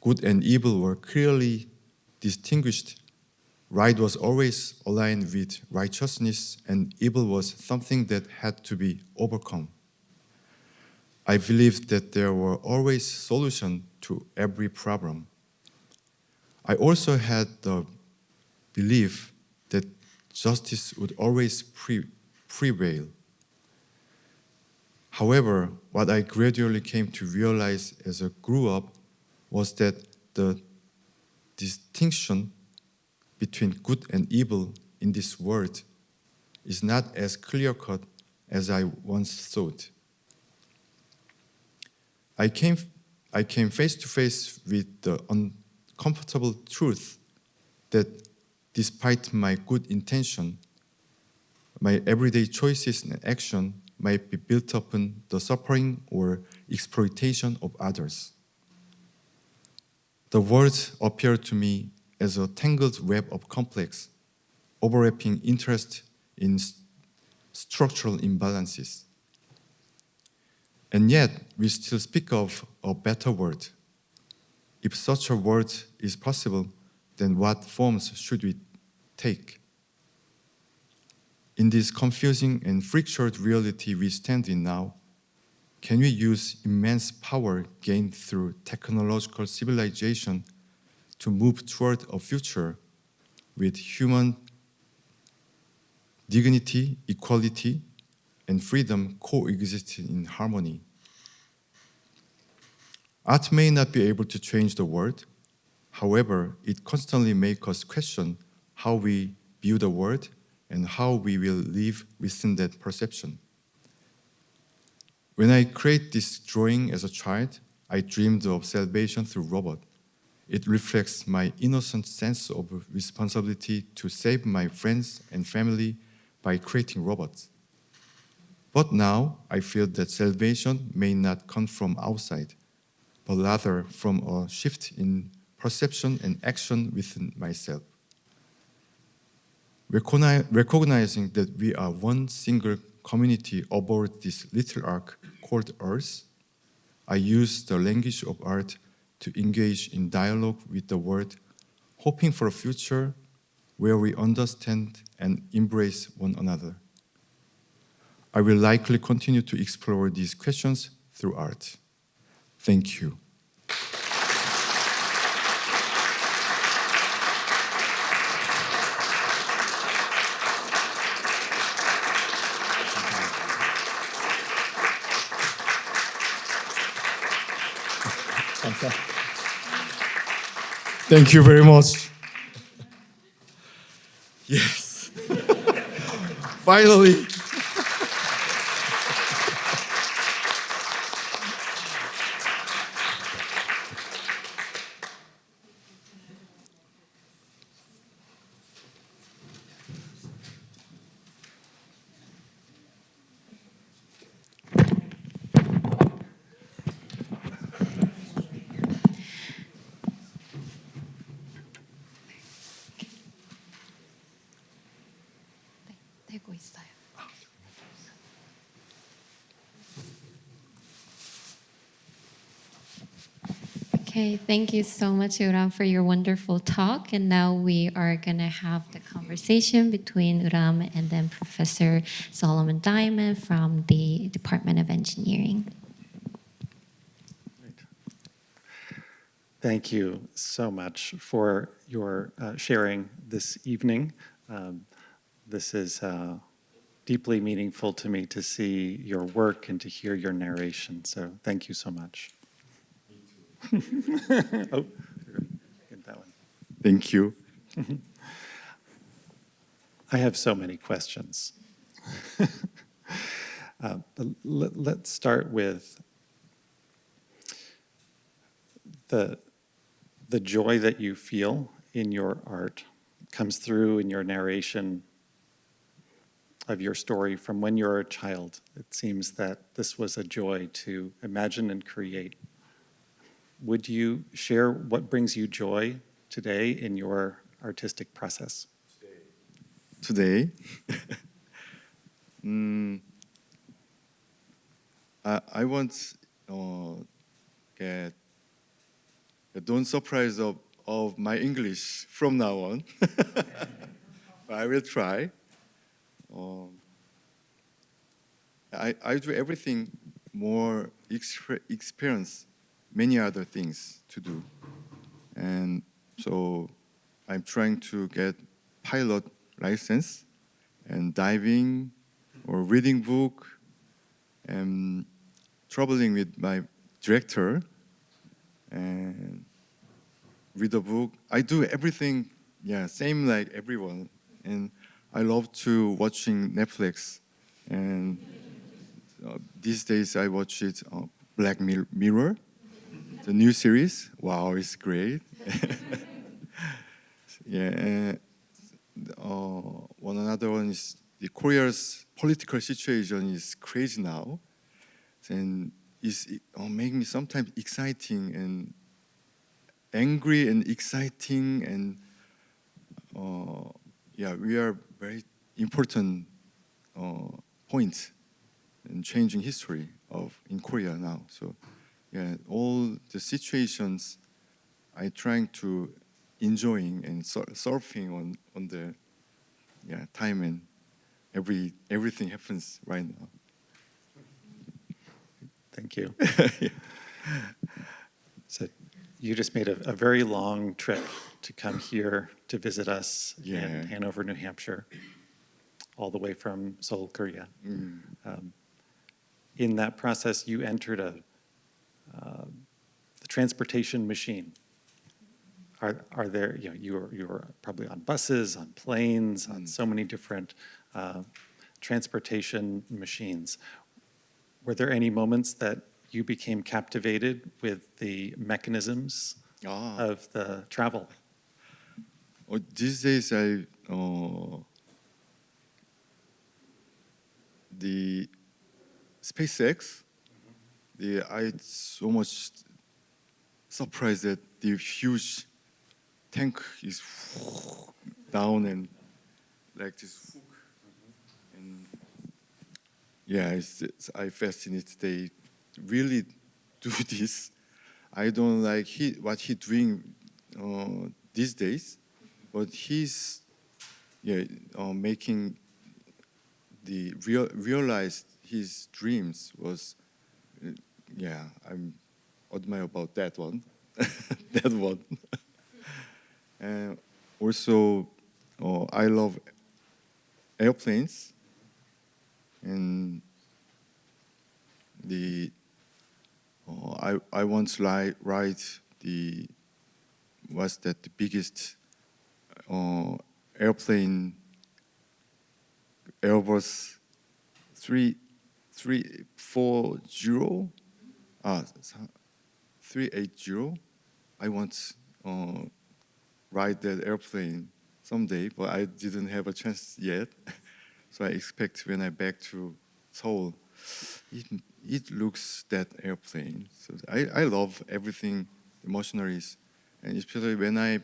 Good and evil were clearly distinguished. Right was always aligned with righteousness, and evil was something that had to be overcome. I believed that there were always solutions to every problem. I also had the belief that justice would always prevail. However, what I gradually came to realize as I grew up was that the distinction between good and evil in this world is not as clear-cut as I once thought. I came, I came face to face with the uncomfortable truth that despite my good intention, my everyday choices and action might be built upon the suffering or exploitation of others. The world appeared to me as a tangled web of complex, overlapping interest in structural imbalances. And yet, we still speak of a better world. If such a world is possible, then what forms should we take? In this confusing and fractured reality we stand in now, can we use immense power gained through technological civilization to move toward a future with human dignity, equality, and freedom coexisting in harmony? Art may not be able to change the world. However, it constantly makes us question how we view the world and how we will live within that perception. When I create this drawing as a child, I dreamed of salvation through robot. It reflects my innocent sense of responsibility to save my friends and family by creating robots. But now I feel that salvation may not come from outside, but rather from a shift in perception and action within myself. Recognizing that we are one single community aboard this little ark called Earth, I use the language of art to engage in dialogue with the world, hoping for a future where we understand and embrace one another. I will likely continue to explore these questions through art. Thank you. Thank you very much. Yes. Finally. 되고 있어요. Okay, thank you so much, Uram, for your wonderful talk. And now we are going to have the conversation between Uram and then Professor Solomon Diamond from the Department of Engineering. Thank you so much for your sharing this evening. This is deeply meaningful to me to see your work and to hear your narration. So thank you so much. Oh, get that one. Thank you. I have so many questions. But let's start with the joy that you feel in your art comes through in your narration of your story from when you're a child. It seems that this was a joy to imagine and create. Would you share what brings you joy today in your artistic process? Today, I want get don't surprise of my English from now on. I will try. I do everything more experience many other things to do, and so I'm trying to get pilot license and diving or reading book and traveling with my director and read a book. I do everything, yeah, same like everyone. And I love to watching Netflix. And these days I watch it Black Mirror, the new series. Wow, it's great. Yeah, and one another one is the Korea's political situation is crazy now, and it make me sometimes exciting and angry and exciting, and yeah, we are very important point in changing history of in Korea now. So yeah, all the situations I trying to enjoying and surfing on the time, and everything happens right now. Thank you. So you just made a very long trip to come here to visit us Yeah. in Hanover, New Hampshire, all the way from Seoul, Korea. In that process, you entered the transportation machine. Are there, you were probably on buses, on planes, on so many different transportation machines. Were there any moments that you became captivated with the mechanisms of the travel? These days, the SpaceX, I so much surprised that the huge tank is down and like this hook, and yeah, I fascinated. They really do this. I don't like what he doing these days, but he's making the realized his dreams was I'm admire about that one, that one, and also I love airplanes, and the I once ride the was that the biggest airplane, Airbus 340 380. I want ride that airplane someday, but I didn't have a chance yet. So I expect when I back to Seoul, it looks that airplane. So I love everything, the machineries, and especially when I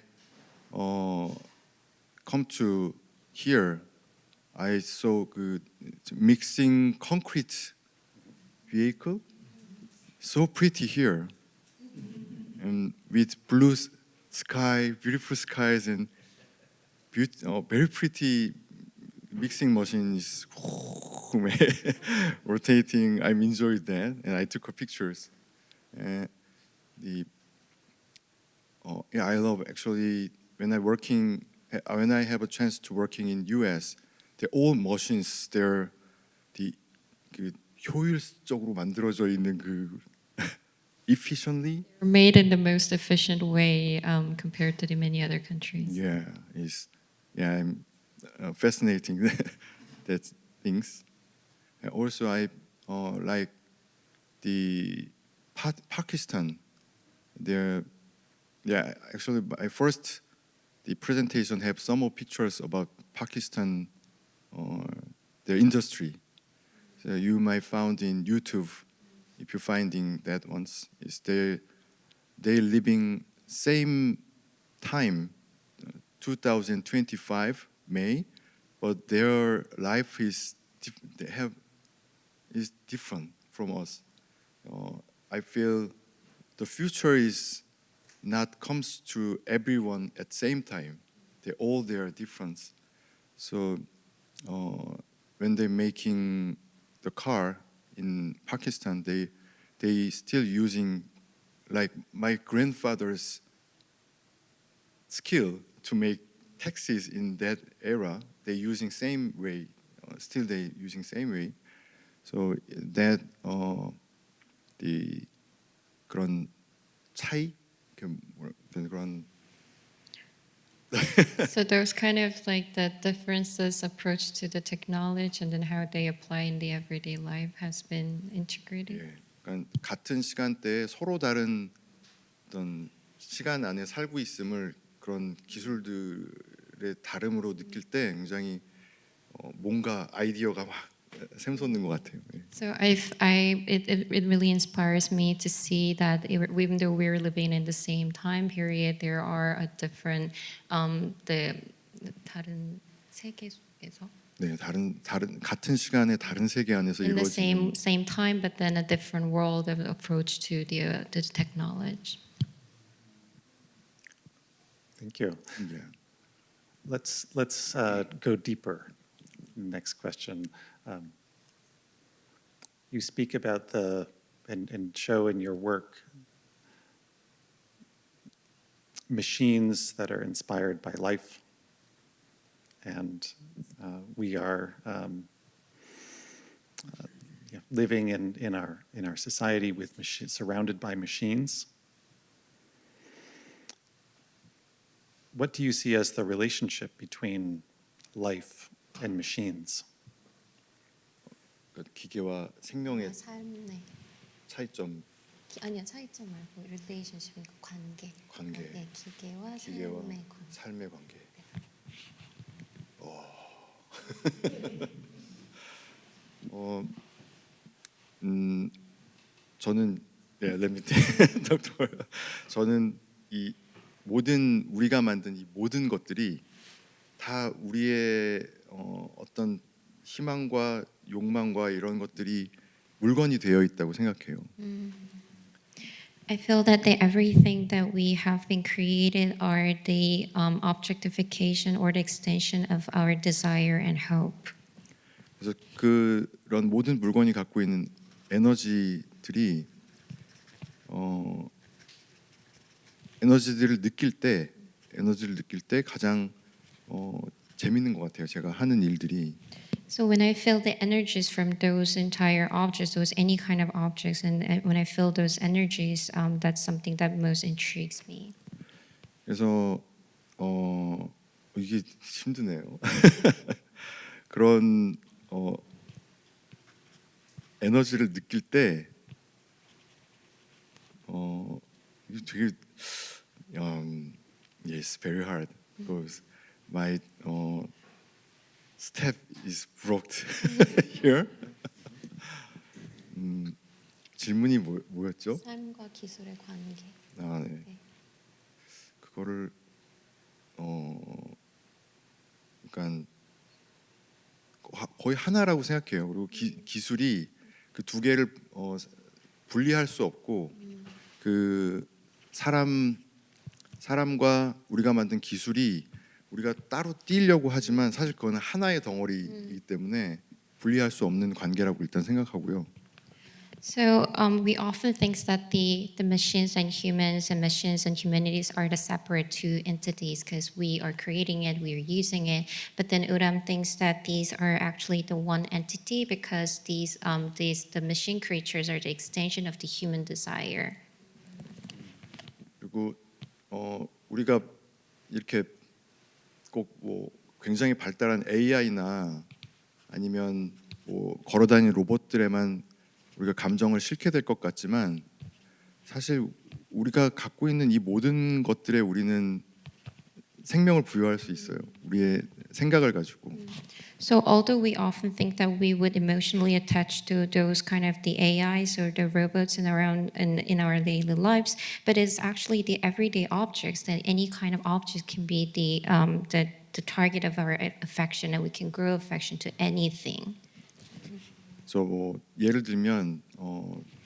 come to here, I saw good mixing concrete vehicle, so pretty here, and with blue sky, beautiful skies, and very pretty mixing machine is rotating. I'm enjoyed that, and I took pictures. And I love actually when when I have a chance to working in U.S. The all machines there, 그 효율적으로 만들어져 있는 그 efficiently. Made in the most efficient way compared to the many other countries. I'm fascinating that things. And also I like the Pakistan. Actually my first the presentation have some more pictures about Pakistan, their industry. So you might found in YouTube, if you're finding that ones, is they living same time, 2025 May, but their life is is different from us. I feel the future is not comes to everyone at same time. They all their difference. So when they're making the car in Pakistan, they still using like my grandfather's skill to make taxis in that era. They using same way. Still they using same way. So that the 그런 차이 그런 So there's kind of like the differences approach to the technology and then how they apply in the everyday life has been integrated. Yeah. 그러니까 같은 시간대에 서로 다른 어떤 시간 안에 살고 있음을 그런 기술들의 다름으로 느낄 때 굉장히 뭔가 아이디어가 막 샘솟는 것 같아요. 예. So it really inspires me to see that even though we're living in the same time period, there are a different the 다른 세계 속에서 네, 다른 같은 시간에 다른 세계 안에서 in the 이루어지는 same time, but then a different world of approach to the technology. Thank you. 예. Let's go deeper. Next question. You speak about and show in your work machines that are inspired by life, and we are living in our society with machines, surrounded by machines. What do you see as the relationship between life and machines? 그러니까 기계와 생명의 삶의 차이점, 아니요 차이점 말고 relationship 관계. 관계. 네, 기계와 기계와 삶의 관계. 삶의 관계. 저는 let me doctor. 저는 이 모든 우리가 만든 이 모든 것들이 다 우리의 어떤 희망과 욕망과 이런 것들이 물건이 되어 있다고 생각해요. I feel that everything that we have been created are the objectification or the extension of our desire and hope. 그래서 그런 모든 물건이 갖고 있는 에너지들이 에너지를 느낄 때 가장 재밌는 것 같아요. 제가 하는 일들이. So when I feel the energies from those entire objects, those any kind of objects, and when I feel those energies, that's something that most intrigues me. 그래서 이게 힘드네요. 그런 에너지를 느낄 때 이게 되게 yes, very hard because my step is broke here. 질문이 뭐였죠? 삶과 기술의 관계. 아, 네. 네. 그거를 그러니까 거의 하나라고 생각해요. 그리고 기술이 그 두 개를 분리할 수 없고 그 사람과 우리가 만든 기술이 우리가 따로 띄려고 하지만 사실 그거는 하나의 덩어리이기 때문에 분리할 수 없는 관계라고 일단 생각하고요. So we often think that the machines and machines and humanities are the separate two entities because we are creating it, we are using it. But then U-Ram thinks that these are actually the one entity because the machine creatures are the extension of the human desire. 그리고 우리가 이렇게 꼭 뭐 굉장히 발달한 AI나 아니면 뭐 걸어다니는 로봇들에만 우리가 감정을 싣게 될 것 같지만 사실 우리가 갖고 있는 이 모든 것들에 우리는 생명을 부여할 수 있어요. 우리의 생각을 가지고. So although we often think that we would emotionally attach to those kind of the AIs or the robots in our daily lives, but it's actually the everyday objects that any kind of object can be the target of our affection, and we can grow affection to anything. 그래서 뭐 예를 들면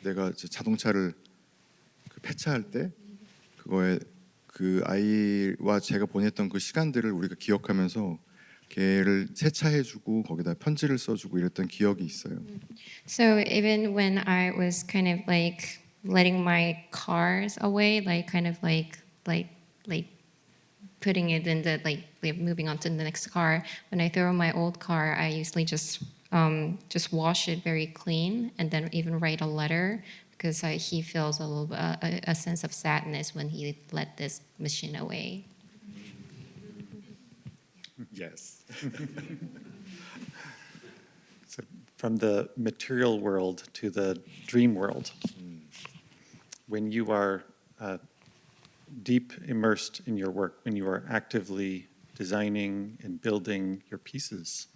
내가 이제 자동차를 폐차할 때 그거에 그 아이와 제가 보냈던 그 시간들을 우리가 기억하면서 걔를 세차해주고 거기다 편지를 써주고 이랬던 기억이 있어요. So even when I was kind of like letting my cars away, like kind of like putting it in the like moving on to the next car, when I throw my old car, I usually just wash it very clean and then even write a letter because he feels a little a sense of sadness when he let this machine away. Yes. So from the material world to the dream world. When you are deep immersed in your work, when you are actively designing and building your pieces,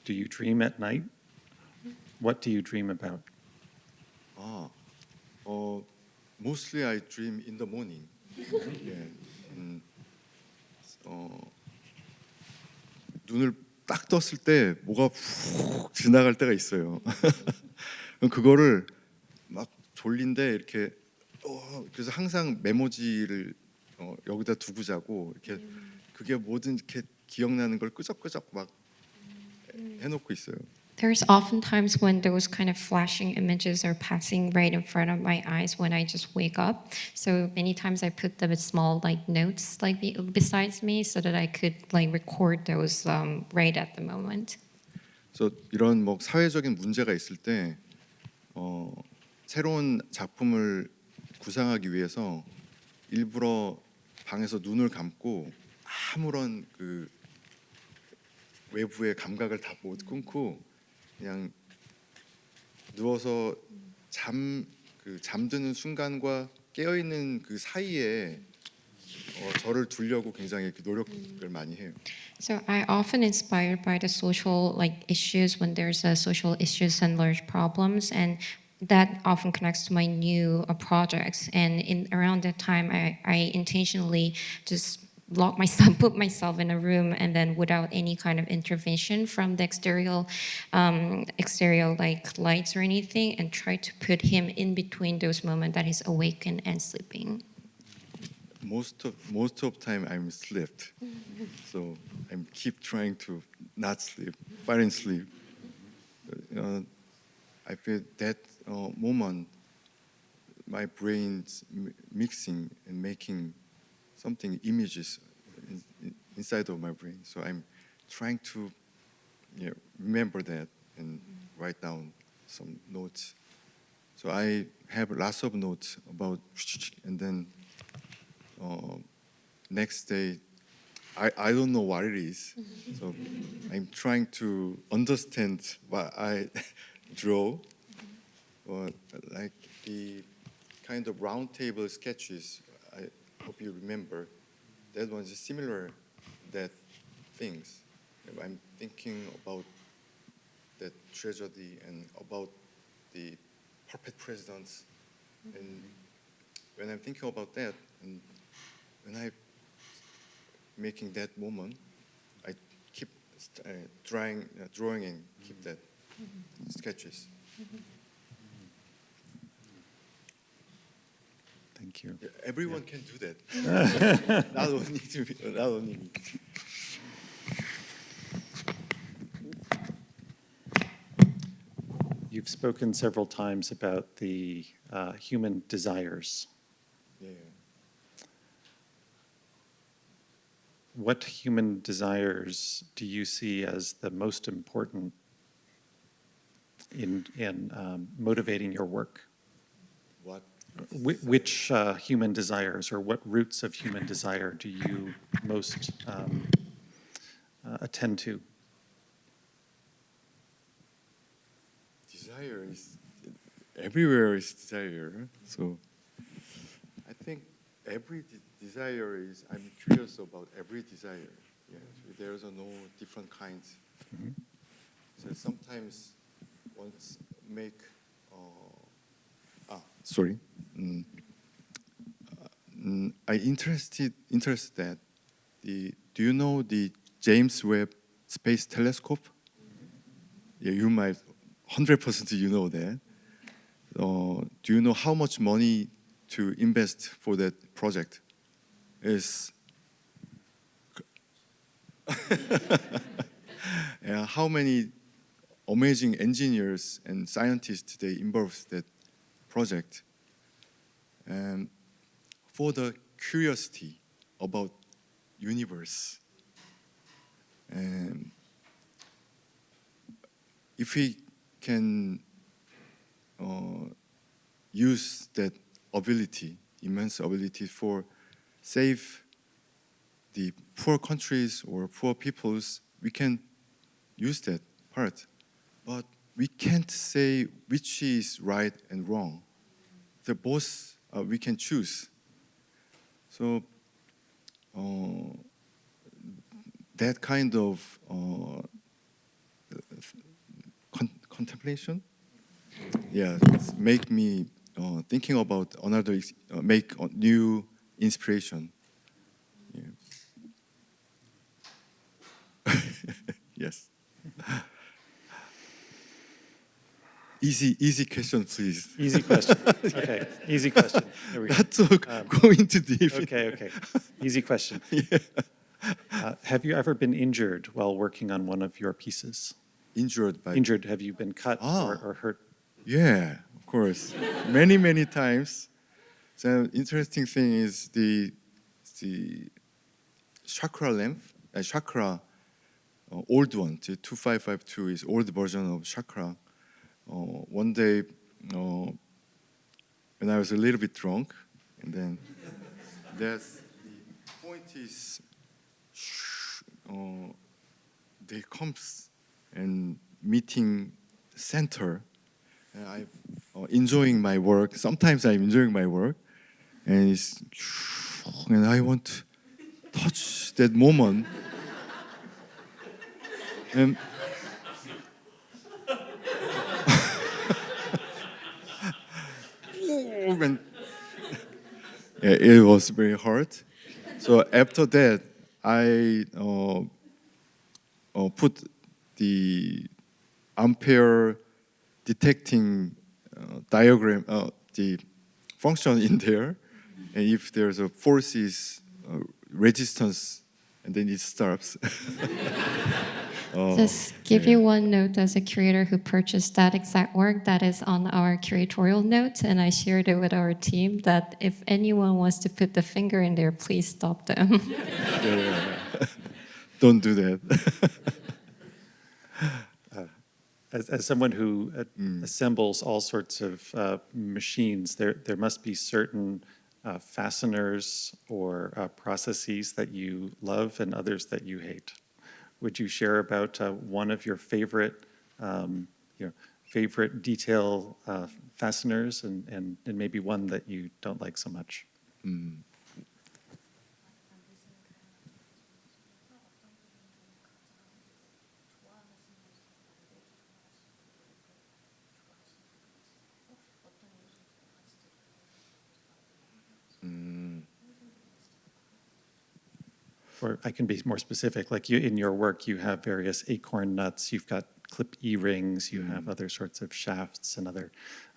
do you dream at night? What do you dream about? Mostly I dream in the morning. Yeah. 눈을 딱 떴을 때 뭐가 푹 지나갈 때가 있어요. 그럼 그거를 막 졸린데 이렇게 그래서 항상 메모지를 여기다 두고 자고 이렇게 그게 뭐든 이렇게 기억나는 걸 끄적끄적 막 해놓고 있어요. There's often times when those kind of flashing images are passing right in front of my eyes when I just wake up. So many times I put them in small like notes like besides me so that I could like record those right at the moment. 그래서 이런 뭐 사회적인 문제가 있을 때 새로운 작품을 구상하기 위해서 일부러 방에서 눈을 감고 아무런 그 외부의 감각을 다 못 끊고 그냥 누워서 잠드는 순간과 깨어 있는 그 사이에 저를 두려고 굉장히 노력을 많이 해요. So I often inspired by the social like issues when there's social issues and large problems, and that often connects to my new projects. And in around that time, I intentionally just lock myself, put myself in a room, and then without any kind of intervention from the exterior like lights or anything, and try to put him in between those moments that he's awakened and sleeping. Most of time I'm slept, so I keep trying to not sleep, find sleep. I feel that moment, my brain's mixing and making something images inside of my brain. So I'm trying to remember that and write down some notes. So I have lots of notes about, and then next day, I don't know what it is. So I'm trying to understand what I draw. Like the kind of round table sketches, I hope you remember. That one's similar that things. I'm thinking about that tragedy and about the puppet presidents. And when I'm thinking about that, and when I'm making that moment, I keep drawing and keep that sketches. Thank you. Yeah, everyone can do that. Not only me. You've spoken several times about the human desires. Yeah. What human desires do you see as the most important in motivating your work? What? Which human desires or what roots of human desire do you most attend to? Desire is everywhere is desire. So I think every desire is. I'm curious about every desire. Yeah, there's no different kinds. Mm-hmm. So sometimes one make. Sorry. I interested that do you know the James Webb Space Telescope? Yeah, you might 100% you know that. Do you know how much money to invest for that project? Is yeah, how many amazing engineers and scientists they involved that project, and for the curiosity about universe. And if we can use that ability, immense ability, for save the poor countries or poor peoples, we can use that part. but we can't say which is right and wrong. The both we can choose. So that kind of contemplation, yeah, make me thinking about another, make a new inspiration. Yeah. Yes. Easy question, please. Easy question. Okay, easy question. There we go. Not to go into deep. Okay. Easy question. Have you ever been injured while working on one of your pieces? Injured by. Injured, have you been cut or hurt? Yeah, of course. Many times. The interesting thing is the chakra length, chakra, old one, the 2552 is old version of chakra. One day, when I was a little bit drunk, and then there's the point is, they comes and meeting center. And I'm enjoying my work. Sometimes I'm enjoying my work, and I want to touch that moment. And when, yeah, it was very hard. So after that, I put the ampere detecting diagram, the function in there, and if there's a forces resistance, and then it stops. Just give you one note as a curator who purchased that exact work that is on our curatorial note, and I shared it with our team that if anyone wants to put the finger in there, please stop them. Don't do that. As someone who assembles all sorts of machines, there must be certain fasteners or processes that you love and others that you hate. Would you share about one of your favorite, favorite detail fasteners, and maybe one that you don't like so much? Or I can be more specific, like in your work, you have various acorn nuts, you've got clip E-rings, you have other sorts of shafts and other,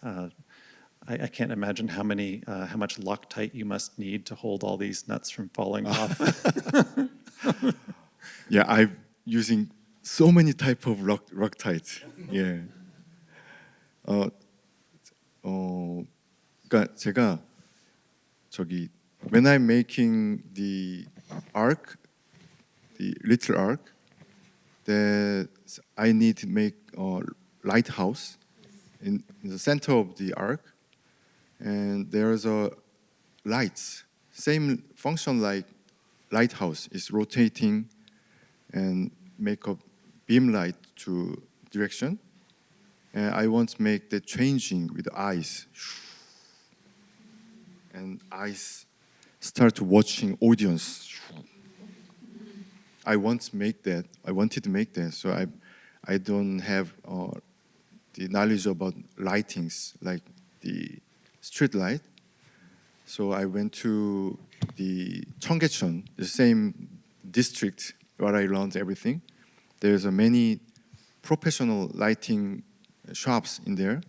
I can't imagine how much Loctite you must need to hold all these nuts from falling off. Yeah, I'm using so many type of Loctite. Yeah. 그러니까 제가 when I'm making the arc, the little arc, that I need to make a lighthouse in the center of the arc, and there's a lights, same function like lighthouse is rotating and make a beam light to direction, and I want to make the changing with eyes, and eyes start watching audience. I wanted to make that. So I don't have the knowledge about lightings like the street light. So I went to the Cheonggyecheon, the same district where I learned everything. There's many professional lighting shops in there.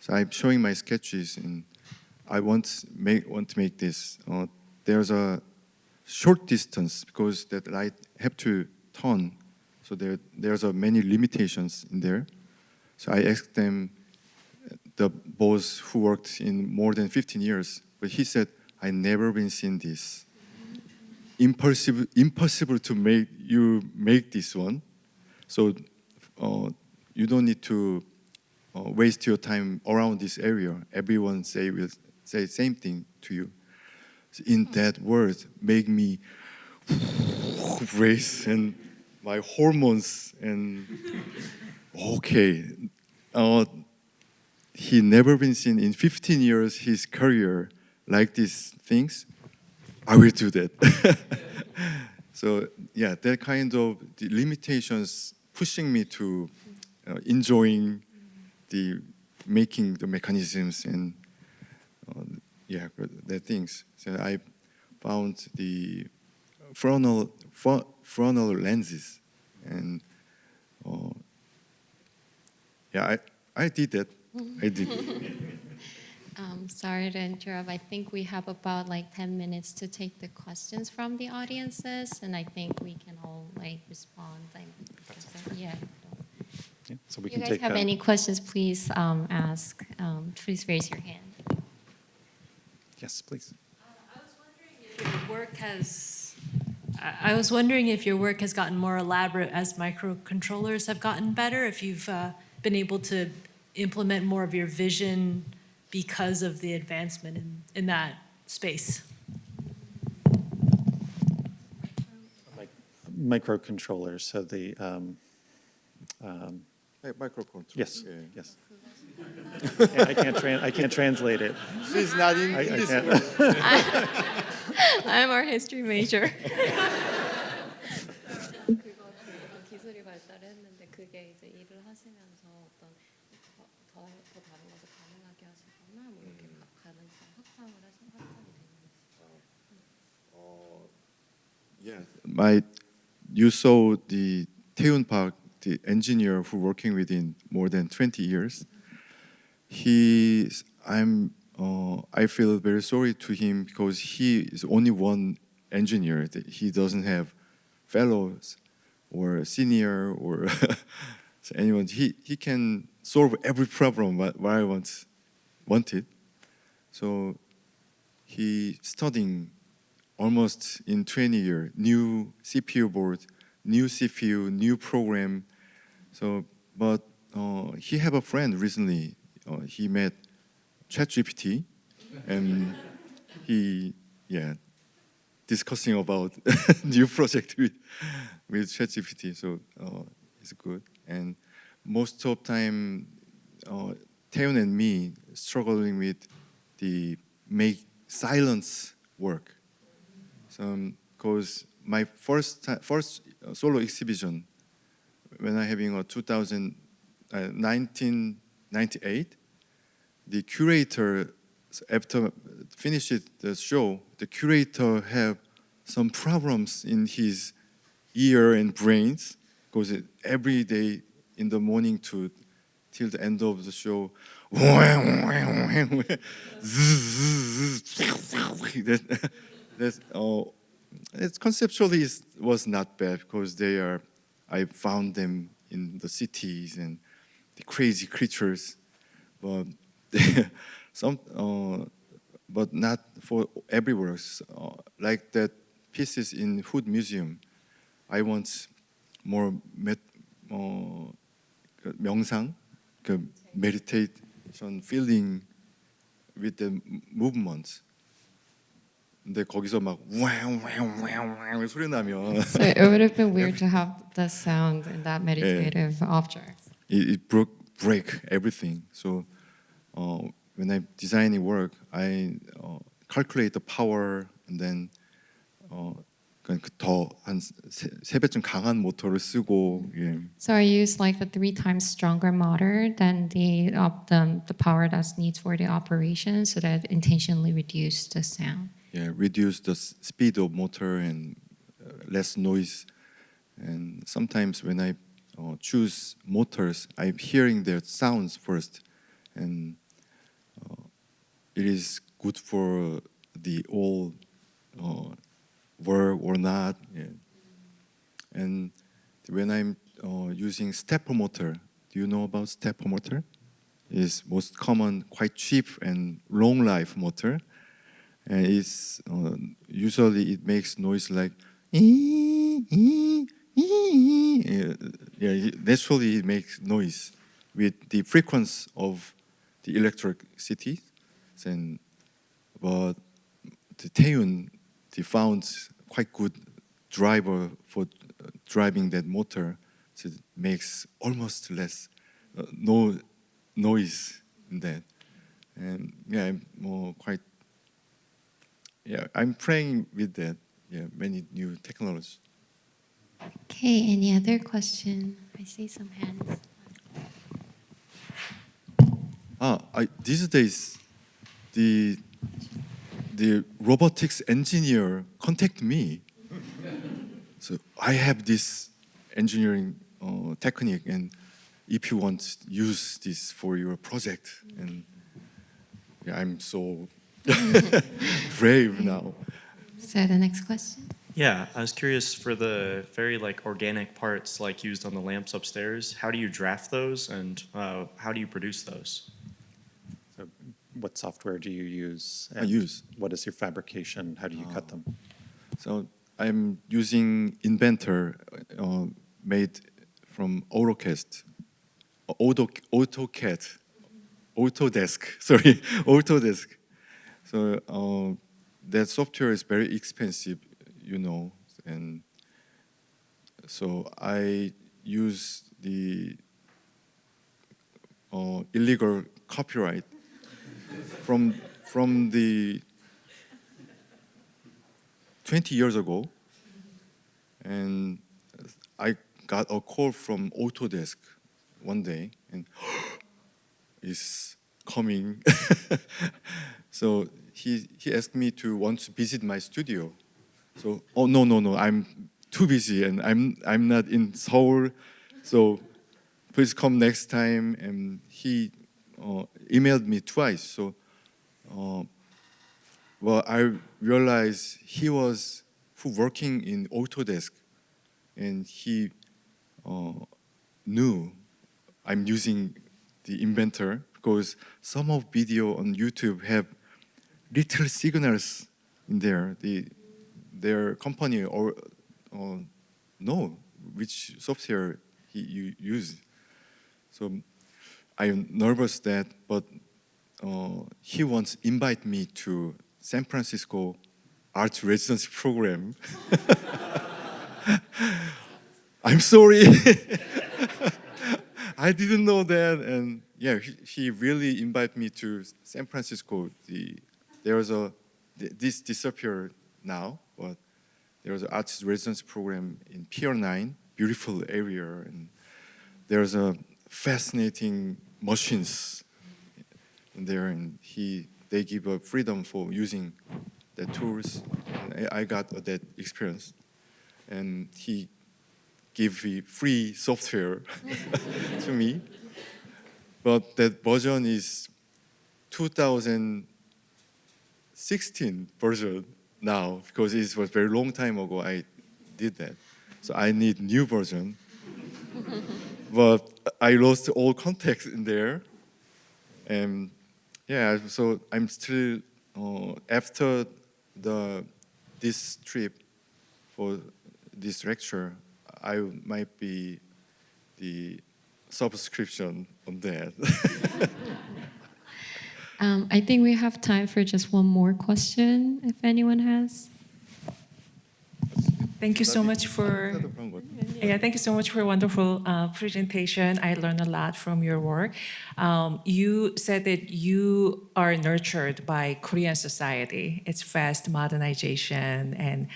So I'm showing my sketches, and I want to make this. There's a short distance because that light have to turn, so there's many limitations in there. So I asked them, the boss who worked in more than 15 years, but he said, I never been seen this. Impossible to make this one. So you don't need to waste your time around this area. Everyone will say same thing to you. In that word, make me race and my hormones, and Okay. He never been seen in 15 years his career like these things. I will do that. So yeah, that kind of the limitations pushing me to enjoying the making the mechanisms and yeah, the things. So I found the frontal lenses, and yeah, I did that. I did. Sorry to interrupt. I think we have about like 10 minutes to take the questions from the audiences, and I think we can all like respond. Like, yeah. Yeah, so we If you can guys take have any questions, please ask. Please raise your hand. Yes, please. I was wondering if your work has gotten more elaborate as microcontrollers have gotten better, if you've been able to implement more of your vision because of the advancement in that space. Microcontrollers, so the, Microcontroller. yes, Yeah. yes. I can't translate it. She's not in I this can't. world. I'm our history major. 기술이 발달했는데 그게 이제 일을 하시면서 어떤 더 다른 것을 가능하게 하시거나 뭐 이렇게 가능성 확장이 되는 Yeah, you saw the Taeun Park, the engineer who working within more than 20 years. I feel very sorry to him because he is only one engineer. He doesn't have fellows or senior or so anyone. He can solve every problem what I wanted. So he studying almost in 20 years, new CPU board, new CPU, new program. So, but he have a friend recently. He met ChatGPT, and he discussing about new project with ChatGPT. So it's good. And most of time, Taeyeon and me struggling with the make silence work. So, because my first solo exhibition, when I having a 1998, the curator after finished the show, the curator have some problems in his ear and brains because every day in the morning to till the end of the show, that's it's conceptually was not bad because I found them in the cities and the crazy creatures, but some but not for everywhere. Like that pieces in Hood Museum, I want more 명상, meditation feeling with the movements. 근데 거기서 막 와우 소리 나면 So it would have been weird to have the sound in that meditative object. it break everything. So when I designing work, I calculate the power and then 더한 세 배쯤 강한 모터를 쓰고 예. So I use like a 3 times stronger motor than the power that's needs for the operation, so that intentionally reduce the sound. Yeah, reduce the speed of motor and less noise. And sometimes when I choose motors, I'm hearing their sounds first, and it is good for the old work or not. Yeah. And when I'm using stepper motor, do you know about stepper motor? It's most common, quite cheap and long life motor. And it's usually it makes noise like naturally it makes noise with the frequency of the electricity. Then, but the Taeyeon they found quite good driver for driving that motor. so it makes almost less no noise in that. And yeah, I'm more quite I'm playing with that. Yeah, many new technologies. Okay, any other question? I see some hands. These days, the robotics engineer contact me. So I have this engineering technique, and if you want to use this for your project, and yeah, I'm so brave now. So the next question. Yeah, I was curious for the very like organic parts like used on the lamps upstairs. How do you draft those, and how do you produce those? So what software do you use? I use. What is your fabrication? How do you cut them? So I'm using Inventor, made from AutoCAD, Autodesk. Sorry, Autodesk. So that software is very expensive, you know, and so I use the illegal copyright from the 20 years ago, and I got a call from Autodesk one day, and is coming. So he asked me to want to visit my studio. So no, I'm too busy and I'm not in Seoul. So please come next time. And he emailed me twice. So well, I realized he was working in Autodesk, and he knew I'm using the inventor because some of video on YouTube have little signals in there. Their company or know which software you use. So I'm nervous that, but he wants to invite me to San Francisco art residency program. I'm sorry. I didn't know that, and yeah, he really invited me to San Francisco. This disappeared now, but there was an artist residency program in Pier 9, beautiful area, and there's a fascinating machines in there, and they give a freedom for using the tools. And I got that experience, and he gave me free software to me. But that version is 2016 version now, because it was very long time ago I did that. So I need new version. But I lost all context in there. And yeah, so I'm still, after this trip for this lecture, I might be the subscription on that. I think we have time for just one more question, if anyone has. Thank you so much for thank you so much for a wonderful presentation. I learned a lot from your work. You said that you are nurtured by Korean society. It's fast modernization and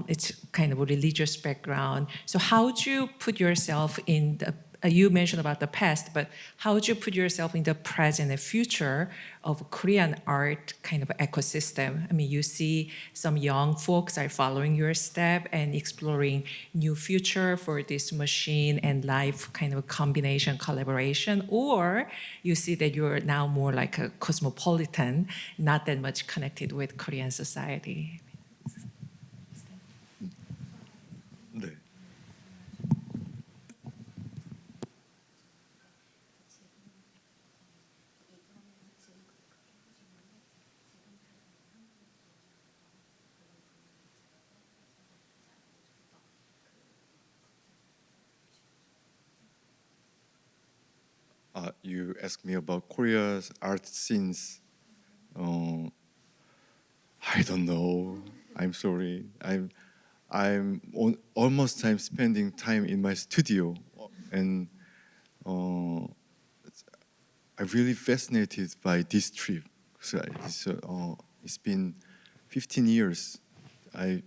it's kind of a religious background. So how would you put yourself in the you mentioned about the past, but how would you put yourself in the present and future of Korean art kind of ecosystem? I mean, you see some young folks are following your step and exploring new future for this machine and life kind of combination collaboration, or you see that you're now more like a cosmopolitan, not that much connected with Korean society. 네. You asked me about Korea's art scenes. I don't know. I'm sorry. I'm almost time spending time in my studio and I'm really fascinated by this trip. So it's been 15 years. I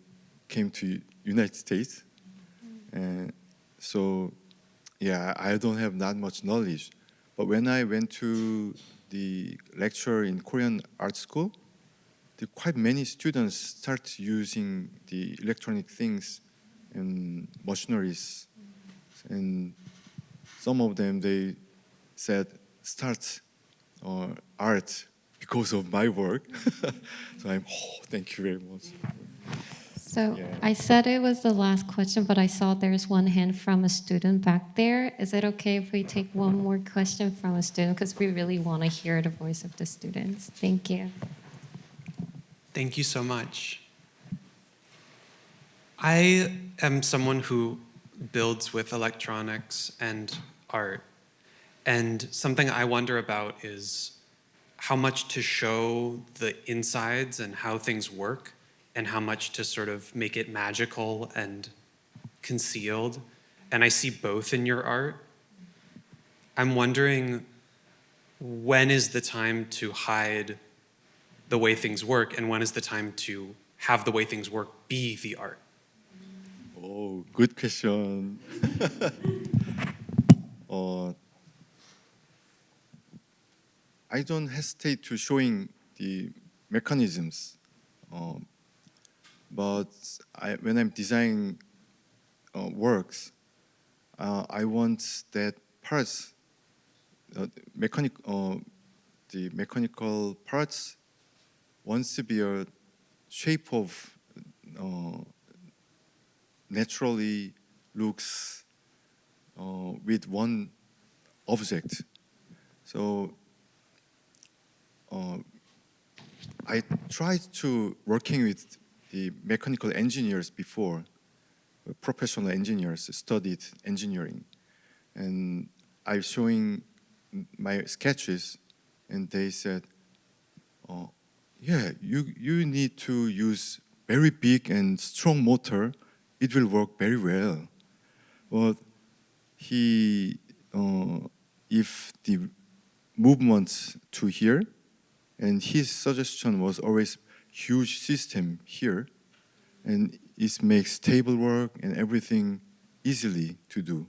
came to United States, and so yeah, I don't have that much knowledge. But when I went to the lecture in Korean art school, quite many students start using the electronic things and machineries, and some of them they said start art because of my work. So thank you very much. So Yeah. I said it was the last question, but I saw there's one hand from a student back there. Is it okay if we take one more question from a student? Because we really want to hear the voice of the students. Thank you. Thank you so much. I am someone who builds with electronics and art. And something I wonder about is how much to show the insides and how things work, and how much to sort of make it magical and concealed. And I see both in your art. I'm wondering, when is the time to hide the way things work, and when is the time to have the way things work be the art? Oh, good question. I don't hesitate to showing the mechanisms, but when I'm designing works, I want that parts, the mechanical parts wants to be a shape of naturally looks with one object. So I tried to working with the mechanical engineers before, professional engineers studied engineering, and I'm showing my sketches, and they said, "Yeah, you need to use very big and strong motor. It will work very well." But he, if the movements to here, and his suggestion was always huge system here, and it makes table work and everything easily to do.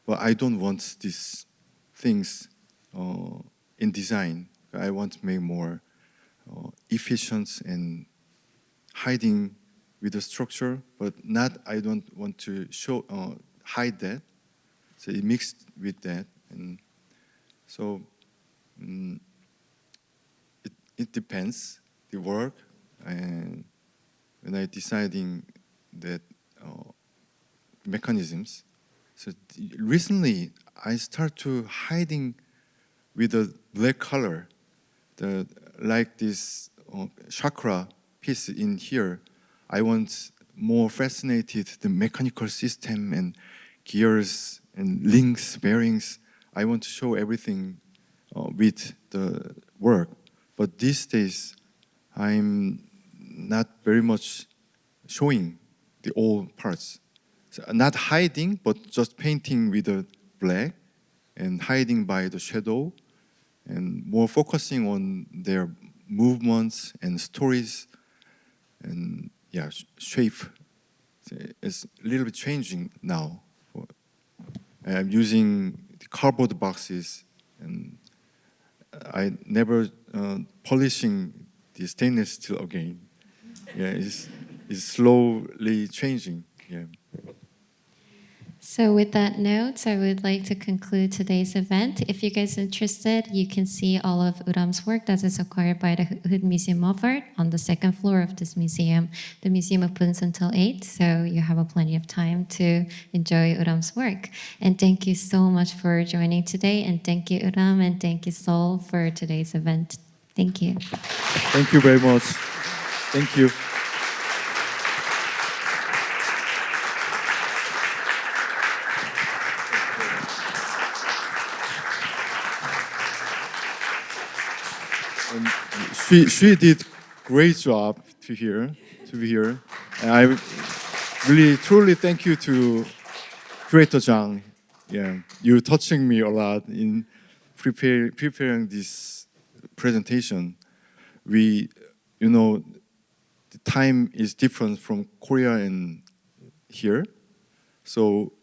But I don't want these things in design. I want to make more efficient and hiding with the structure, but not. I don't want to show hide that. So it mixed with that, and so it depends the work, and when I deciding that mechanisms. So recently I start to hiding with a black color, the like this chakra piece in here. I want more fascinated the mechanical system and gears and links, bearings. I want to show everything with the work. But these days, I'm not very much showing the old parts. So not hiding, but just painting with the black and hiding by the shadow and more focusing on their movements and stories and shape. So it's a little bit changing now. I'm using the cardboard boxes, and I never polishing the stainless steel again. Yeah, it's slowly changing. Yeah. So with that note, I would like to conclude today's event. If you guys are interested, you can see all of U-Ram's work that is acquired by the Hood Museum of Art on the second floor of this museum. The museum opens until 8, so you have plenty of time to enjoy U-Ram's work. And thank you so much for joining today, and thank you U-Ram, and thank you Sol for today's event. Thank you. Thank you very much. Thank you. And she did great job to be here. And I really truly thank you to Curator Zhang. Yeah, you're touching me a lot in preparing this presentation. We, the time is different from Korea and here. So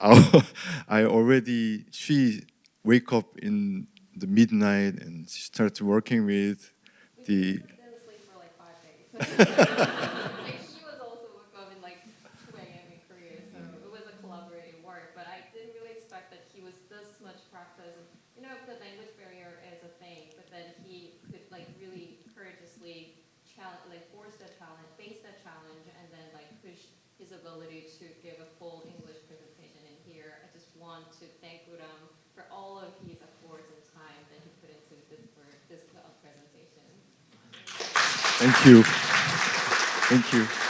I already, she wake up in the midnight and she starts working with the. didn't sleep for like 5 days. Like he was also woke up in like 2 a.m. in Korea, so it was a collaborative work. But I didn't really expect that he was this much practice. You know, the language barrier is a thing, but then he could like really courageously challenge, like force that challenge, face that challenge, and then like push his ability to give a full English presentation in here. I just want to thank U-Ram for all of his efforts and time that he put into this presentation. Thank you. Thank you.